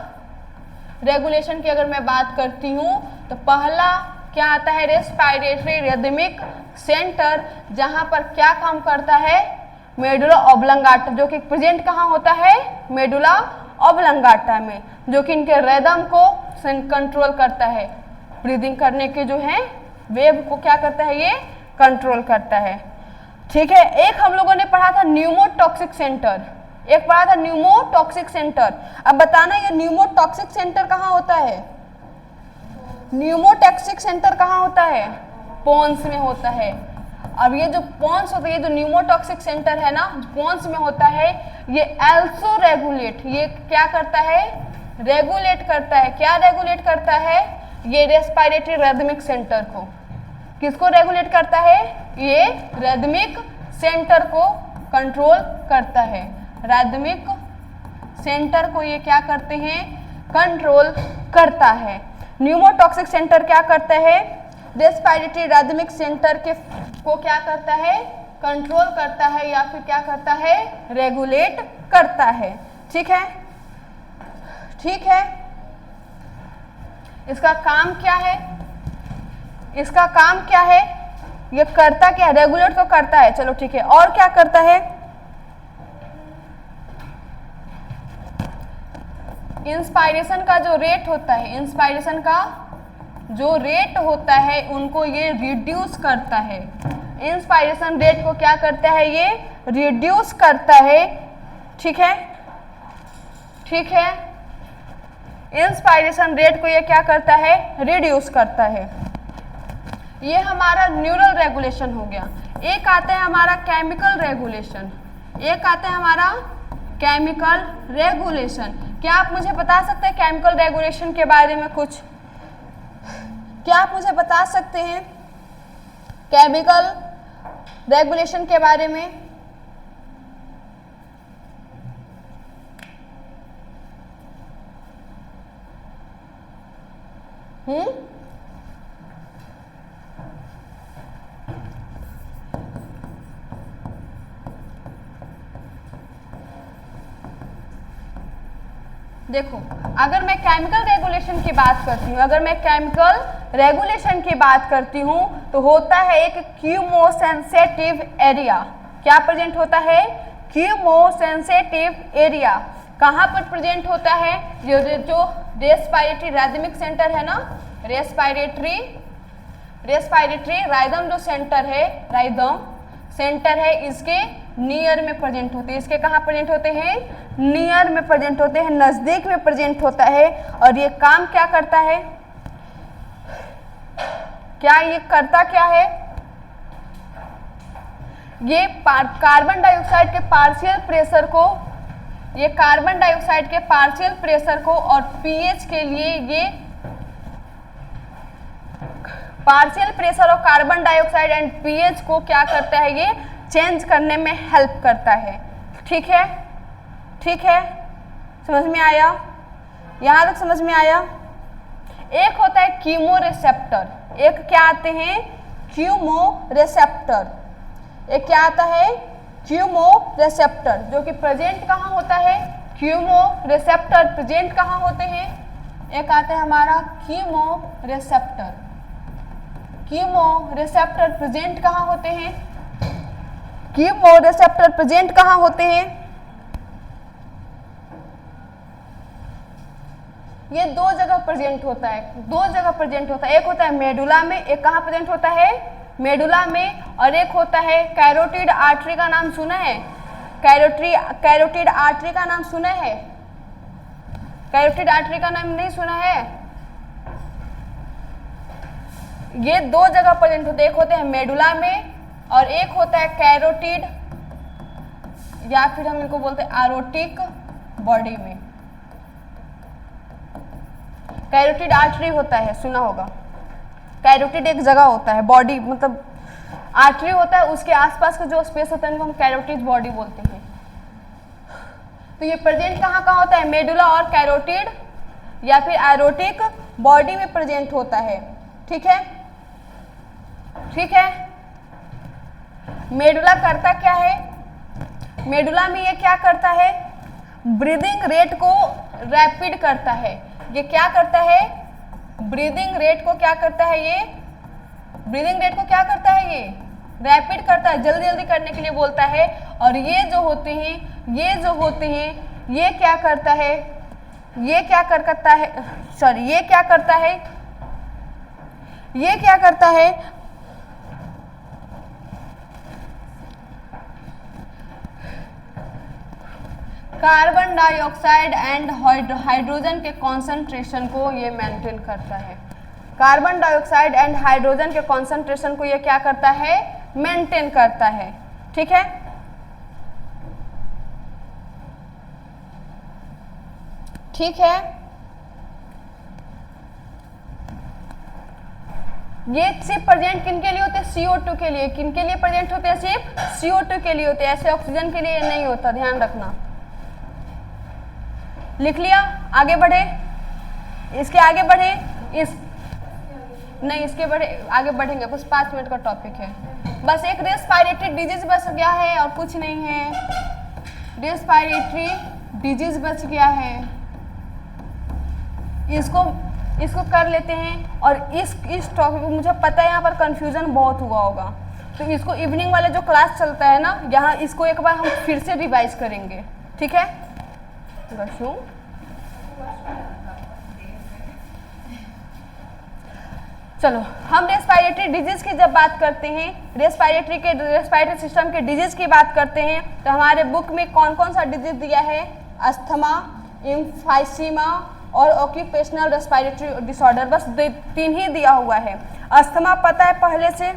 रेगुलेशन की अगर मैं बात करती हूँ तो पहला क्या आता है? रेस्पिरेटरी रिदमिक सेंटर, जहां पर क्या काम करता है? मेडुला ऑब्लंगाटा, जो कि प्रेजेंट कहाँ होता है? मेडुला ऑब्लंगाटा में, जो कि इनके रिदम को कंट्रोल करता है। ब्रीदिंग करने के जो है वेव को क्या करता है? ये कंट्रोल करता है। ठीक है, एक हम लोगों ने पढ़ा था न्यूमोटॉक्सिक सेंटर, एक पढ़ा था न्यूमोटॉक्सिक सेंटर। अब बताना ये न्यूमोटॉक्सिक सेंटर कहाँ होता है? न्यूमोटॉक्सिक सेंटर कहाँ होता है? पोन्स में होता है। अब ये जो पोन्स होता है, ये जो न्यूमोटॉक्सिक सेंटर है ना, पोन्स में होता है, ये एल्सो रेगुलेट, ये क्या करता है? रेगुलेट करता है। क्या रेगुलेट करता है? ये रेस्पिरेटरी रिदमिक सेंटर को। किसको रेगुलेट करता है? ये रिदमिक सेंटर को कंट्रोल करता है। रिदमिक सेंटर को ये क्या करते हैं? कंट्रोल करता है। न्यूमोटॉक्सिक सेंटर क्या करता है? रेस्पिरेटरी रिदमिक सेंटर के को क्या करता है? कंट्रोल करता है या फिर क्या करता है? रेगुलेट करता है। ठीक है, ठीक है। इसका काम क्या है? इसका काम क्या है? ये करता क्या? रेगुलेट तो करता है, चलो ठीक है, और क्या करता है? इंस्पायरेशन का जो रेट होता है, इंस्पायरेशन का जो रेट होता है उनको ये रिड्यूस करता है। इंस्पायरेशन रेट को क्या करता है? ये रिड्यूस करता है। ठीक है, ठीक है। इंस्पायरेशन रेट को ये क्या करता है? रिड्यूस करता है। ये हमारा न्यूरल रेगुलेशन हो गया। एक आता है हमारा केमिकल रेगुलेशन, एक आता है हमारा केमिकल रेगुलेशन। क्या आप मुझे बता सकते हैं केमिकल रेगुलेशन के बारे में कुछ? क्या आप मुझे बता सकते हैं केमिकल रेगुलेशन के बारे में? देखो, अगर मैं केमिकल रेगुलेशन की बात करती हूँ, अगर मैं केमिकल रेगुलेशन की बात करती हूँ तो होता है एक कीमोसेंसिटिव एरिया। क्या प्रेजेंट होता है? Chemosensitive area. कहाँ पर प्रेजेंट होता है? जो रेस्पिरेटरी रिदमिक सेंटर है ना, रेस्पिरेटरी रिदम जो सेंटर है, रिदम सेंटर है, इसके नियर में प्रेजेंट होते हैं। इसके कहाँ प्रेजेंट होते हैं? नियर में प्रेजेंट होते हैं, नजदीक में प्रेजेंट होता है। और ये काम क्या करता है? क्या ये करता क्या है? ये कार्बन डाइऑक्साइड के पार्शियल प्रेशर को, ये कार्बन डाइऑक्साइड के पार्शियल प्रेशर को और पीएच के लिए ये पार्शियल प्रेशर और कार्बन डाइऑक्साइड एंड पीएच को क्या करता है? ये चेंज करने में हेल्प करता है। ठीक है, ठीक है, समझ में आया? यहाँ तक समझ में आया? एक होता है कीमो रिसेप्टर, एक क्या आते हैं? Chemo receptor. एक क्या आता है? कीमो रिसेप्टर, जो कि प्रेजेंट कहाँ होता है? कीमो रिसेप्टर प्रेजेंट कहाँ होते हैं? एक आता है हमारा chemo receptor. Chemo receptor present कहाँ होते हैं? कीमो रिसेप्टर प्रेजेंट कहाँ होते हैं? ये दो जगह प्रेजेंट होता है, दो जगह प्रेजेंट होता है। एक होता है मेडुला में, एक कहाँ प्रेजेंट होता है? मेडुला में, और एक होता है कैरोटिड आर्टरी का नाम सुना है? कैरोटिड आर्टरी का नाम सुना है? कैरोटिड आर्टरी का नाम नहीं सुना है? ये दो जगह प्रेजेंट होते हैं, एक होते हैं मेडुला में और एक होता है कैरोटिड, या फिर हम इनको बोलते हैं एरोटिक बॉडी में। कैरोटिड आर्टरी होता है, सुना होगा। कैरोटिड एक जगह होता है, बॉडी मतलब आर्टरी होता है, उसके आसपास का जो स्पेस होता है उनको हम कैरोटिड बॉडी बोलते हैं। तो ये प्रेजेंट कहाँ कहाँ होता है? मेडुला और कैरोटिड या फिर एरोटिक बॉडी में प्रेजेंट होता है। ठीक है, ठीक है। मेडुला करता क्या है? मेडुला में ये क्या करता है? ब्रीदिंग रेट को रैपिड करता है। ये क्या करता है? ब्रीदिंग रेट को क्या करता है? ये ब्रीदिंग रेट को क्या करता है? ये रैपिड करता है, जल्दी जल्दी करने के लिए बोलता है। और ये जो होते हैं, ये क्या करता है? ये क्या करता है? सॉरी, ये क्या करता है? ये क्या करता है? कार्बन डाइऑक्साइड एंड हाइड्रोजन के कॉन्सेंट्रेशन को ये मेंटेन करता है। कार्बन डाइऑक्साइड एंड हाइड्रोजन के कॉन्सेंट्रेशन को ये क्या करता है? मेंटेन करता है। ठीक है, ठीक है। ये सिर्फ प्रेजेंट किन के लिए होते हैं? CO2 के लिए। किन के लिए प्रेजेंट होते हैं? सिर्फ CO2 के लिए होते हैं, ऐसे ऑक्सीजन के लिए नहीं होता, ध्यान रखना। लिख लिया? आगे बढ़े, इसके आगे बढ़े, इस नहीं इसके बढ़े आगे बढ़ेंगे, बस 5 मिनट का टॉपिक है। बस एक रेस्पिरेटरी डिजीज बच गया है और कुछ नहीं है। रेस्पिरेटरी डिजीज बच गया है, इसको कर लेते हैं। और इस टॉपिक मुझे पता है यहाँ पर कंफ्यूजन बहुत हुआ होगा, तो इसको इवनिंग वाले जो क्लास चलता है ना, यहाँ इसको एक बार हम फिर से रिवाइज करेंगे। ठीक है, चलो हम रेस्पिरेटरी डिजीज की जब बात करते हैं, रेस्पिरेटरी सिस्टम के डिजीज की बात करते हैं, तो हमारे बुक में कौन कौन सा डिजीज दिया है? अस्थमा, एम्फाइसीमा और ऑक्यूपेशनल रेस्पिरेटरी डिसऑर्डर, बस 3 ही दिया हुआ है। अस्थमा पता है पहले से?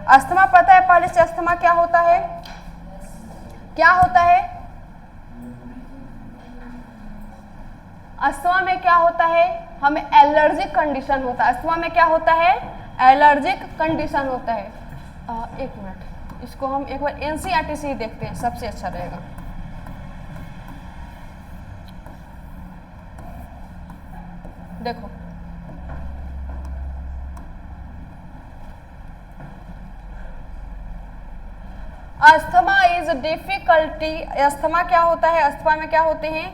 अस्थमा पता है पहले से? अस्थमा क्या होता है? क्या होता है? अस्थमा में क्या होता है? हमें एलर्जिक कंडीशन होता है। अस्थमा में क्या होता है? एलर्जिक कंडीशन होता है। एक मिनट, इसको हम एक बार NCERT से ही देखते हैं, सबसे अच्छा रहेगा। देखो, अस्थमा इज डिफिकल्टी। अस्थमा क्या होता है? अस्थमा में क्या होते हैं?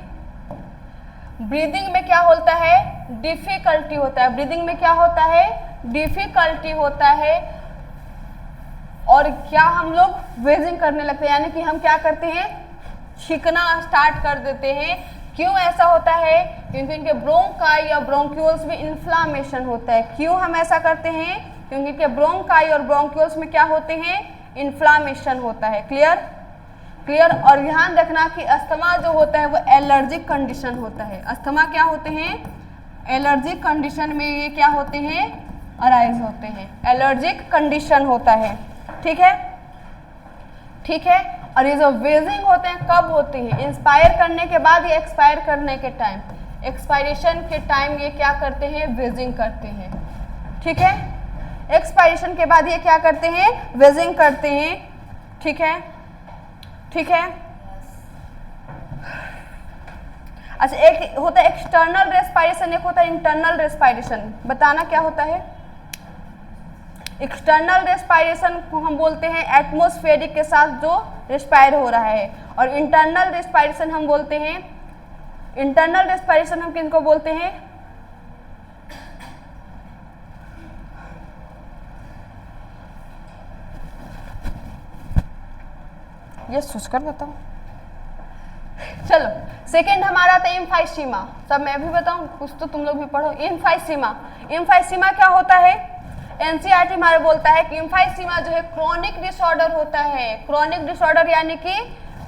ब्रीदिंग में क्या होता है? डिफिकल्टी होता है। ब्रीदिंग में क्या होता है? डिफिकल्टी होता है। और क्या हम लोग वेजिंग करने लगते हैं, यानी कि हम क्या करते हैं? छींकना स्टार्ट कर देते हैं। क्यों ऐसा होता है? क्योंकि इनके ब्रोंकाई या ब्रोंक्यूल्स में इन्फ्लामेशन होता है। क्यों हम ऐसा करते हैं? क्योंकि इनके ब्रोंकाई और ब्रोंक्यूल्स में क्या होते हैं? इन्फ्लामेशन होता है। क्लियर? क्लियर। और ध्यान रखना कि अस्थमा जो होता है वो एलर्जिक कंडीशन होता है। अस्थमा क्या होते हैं? एलर्जिक कंडीशन में ये क्या होते हैं? अराइज होते हैं। एलर्जिक कंडीशन होता है। ठीक है, ठीक है। और ये जो वेजिंग होते हैं कब होते हैं? इंस्पायर करने के बाद या एक्सपायर करने के टाइम? एक्सपायरेशन के टाइम ये क्या करते हैं? वेजिंग करते हैं। ठीक है, एक्सपायरेशन के बाद ये क्या करते हैं? वेजिंग करते हैं। ठीक है, ठीक है। अच्छा, एक होता है एक्सटर्नल रेस्पिरेशन, एक होता है इंटरनल रेस्पिरेशन। बताना क्या होता है? एक्सटर्नल रेस्पिरेशन को हम बोलते हैं एटमॉस्फेरिक के साथ जो रेस्पायर हो रहा है, और इंटरनल रेस्पिरेशन हम बोलते हैं, इंटरनल रेस्पिरेशन हम किनको बोलते हैं? ये सोचकर बताओ। चलो, सेकेंड हमारा था एम्फाइसीमा। सब मैं भी बताऊं, कुछ तो तुम लोग भी पढ़ो। एम्फाइसीमा, एम्फाइसीमा क्या होता है? एनसीईआरटी हमारा बोलता है कि एम्फाइसीमा जो है क्रॉनिक डिसऑर्डर होता है। क्रॉनिक डिसऑर्डर यानी कि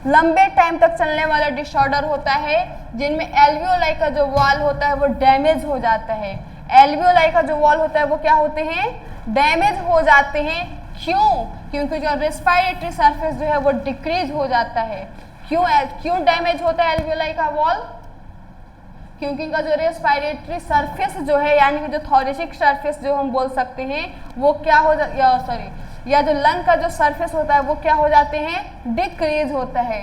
लंबे टाइम तक चलने वाला डिसऑर्डर होता है जिनमें एल्वियोलाई का जो वॉल होता है वो डैमेज हो जाता है। एल्वियोलाई का जो वॉल होता है वो क्या होते हैं, डैमेज हो जाते हैं। क्यों? क्योंकि जो रेस्पिरेटरी सरफेस जो है वो डिक्रीज हो जाता है। क्यों डैमेज होता है एल्वियोलाई का वॉल? क्योंकि इनका जो रेस्पिरेटरी सरफेस जो है यानी कि जो थोरेसिक सरफेस जो हम बोल सकते हैं वो क्या हो या जो लंग का जो सरफेस होता है वो क्या हो जाते हैं, डिक्रीज होता है।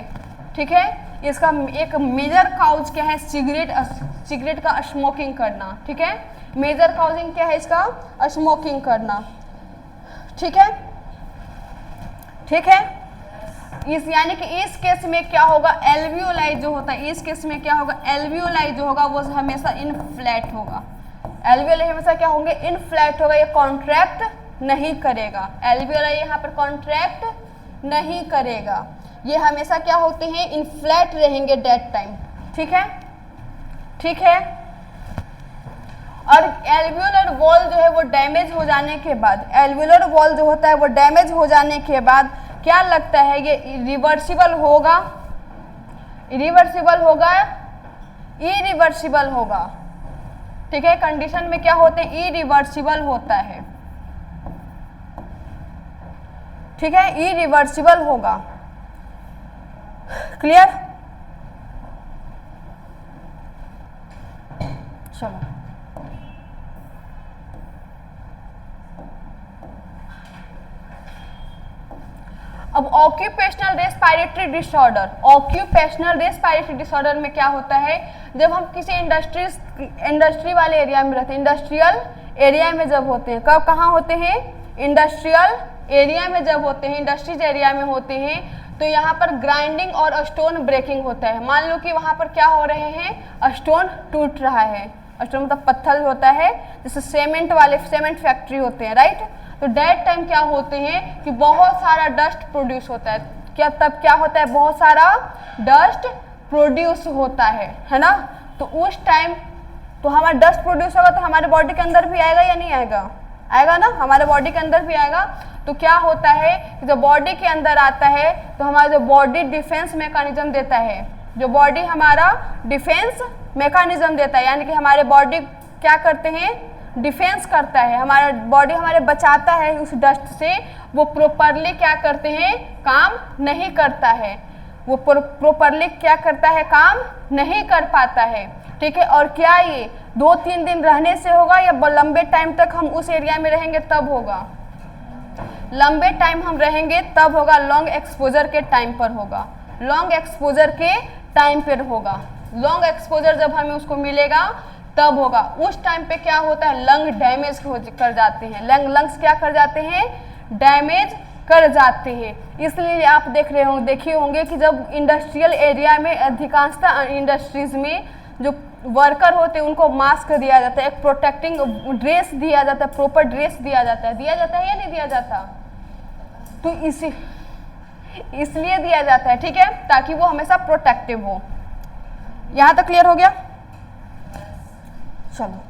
ठीक है, इसका एक मेजर काउज क्या है, सिगरेट का स्मोकिंग करना। ठीक है, मेजर काउजिंग क्या है इसका, स्मोकिंग करना। ठीक है, ठीक है। इस यानी कि इस केस में क्या होगा, एल्वियोलाई जो होता है, इस केस में क्या होगा, एल्वियोलाई जो होगा वो हमेशा इनफ्लैट होगा। एल्वियोलाई हमेशा क्या होंगे, इनफ्लैट होगा, ये कॉन्ट्रैक्ट नहीं करेगा। एल्वियोलाई यहाँ पर कॉन्ट्रैक्ट नहीं करेगा, ये हमेशा क्या होते हैं, इनफ्लैट रहेंगे डेट टाइम। ठीक है, ठीक है। और एल्वियोलर वॉल जो है वो डैमेज हो जाने के बाद, एल्वियोलर वॉल जो होता है वो डैमेज हो जाने के बाद क्या लगता है, ये रिवर्सिबल होगा, इरिवर्सिबल होगा, इरिवर्सिबल होगा। ठीक है, कंडीशन में क्या होते हैं, इरिवर्सिबल होता है। ठीक है, इरिवर्सिबल होगा। क्लियर? चलो अब occupational respiratory disorder. Occupational respiratory disorder में क्या होता है, जब हम किसी इंडस्ट्री वाले एरिया में रहते हैं, इंडस्ट्रियल एरिया में जब होते हैं, कब कहाँ होते हैं, इंडस्ट्रियल एरिया में जब होते हैं, इंडस्ट्रीज एरिया में होते हैं, तो यहाँ पर ग्राइंडिंग और स्टोन ब्रेकिंग होता है। मान लो कि वहाँ पर क्या हो रहे हैं, स्टोन टूट रहा है। स्टोन मतलब पत्थर होता है, जैसे सीमेंट फैक्ट्री होते हैं, राइट। तो डेट टाइम क्या होते हैं कि बहुत सारा डस्ट प्रोड्यूस होता है। तब क्या होता है, बहुत सारा डस्ट प्रोड्यूस होता है ना। तो उस टाइम तो हमारा डस्ट प्रोड्यूस होगा तो हमारे बॉडी के अंदर भी आएगा या नहीं आएगा, आएगा ना, हमारे बॉडी के अंदर भी आएगा। तो क्या होता है कि जब बॉडी के अंदर आता है तो हमारा जो बॉडी डिफेंस मैकेनिज्म देता है, जो बॉडी हमारा डिफेंस मैकेनिज्म देता है, यानी कि हमारे बॉडी क्या करते हैं, डिफेंस करता है, हमारा बॉडी हमारे बचाता है उस डस्ट से। वो प्रॉपरली क्या करते हैं, काम नहीं करता है, वो प्रॉपरली क्या करता है, काम नहीं कर पाता है। ठीक है, और क्या ये 2-3 दिन रहने से होगा या लंबे टाइम तक हम उस एरिया में रहेंगे तब होगा, लंबे टाइम हम रहेंगे तब होगा, लॉन्ग एक्सपोजर के टाइम पर होगा, लॉन्ग एक्सपोजर के टाइम पर होगा। लॉन्ग एक्सपोजर जब हमें उसको मिलेगा तब होगा। उस टाइम पे क्या होता है, लंग डैमेज कर जाते हैं, लंग्स क्या कर जाते हैं, डैमेज कर जाते हैं। इसलिए आप देखे होंगे कि जब इंडस्ट्रियल एरिया में, अधिकांशतः इंडस्ट्रीज में जो वर्कर होते हैं उनको मास्क दिया जाता है, एक प्रोटेक्टिंग ड्रेस दिया जाता है, प्रॉपर ड्रेस दिया जाता है या नहीं दिया जाता, तो इसलिए दिया जाता है। ठीक है, ताकि वो हमेशा प्रोटेक्टिव हो। यहाँ तक क्लियर हो गया? चलो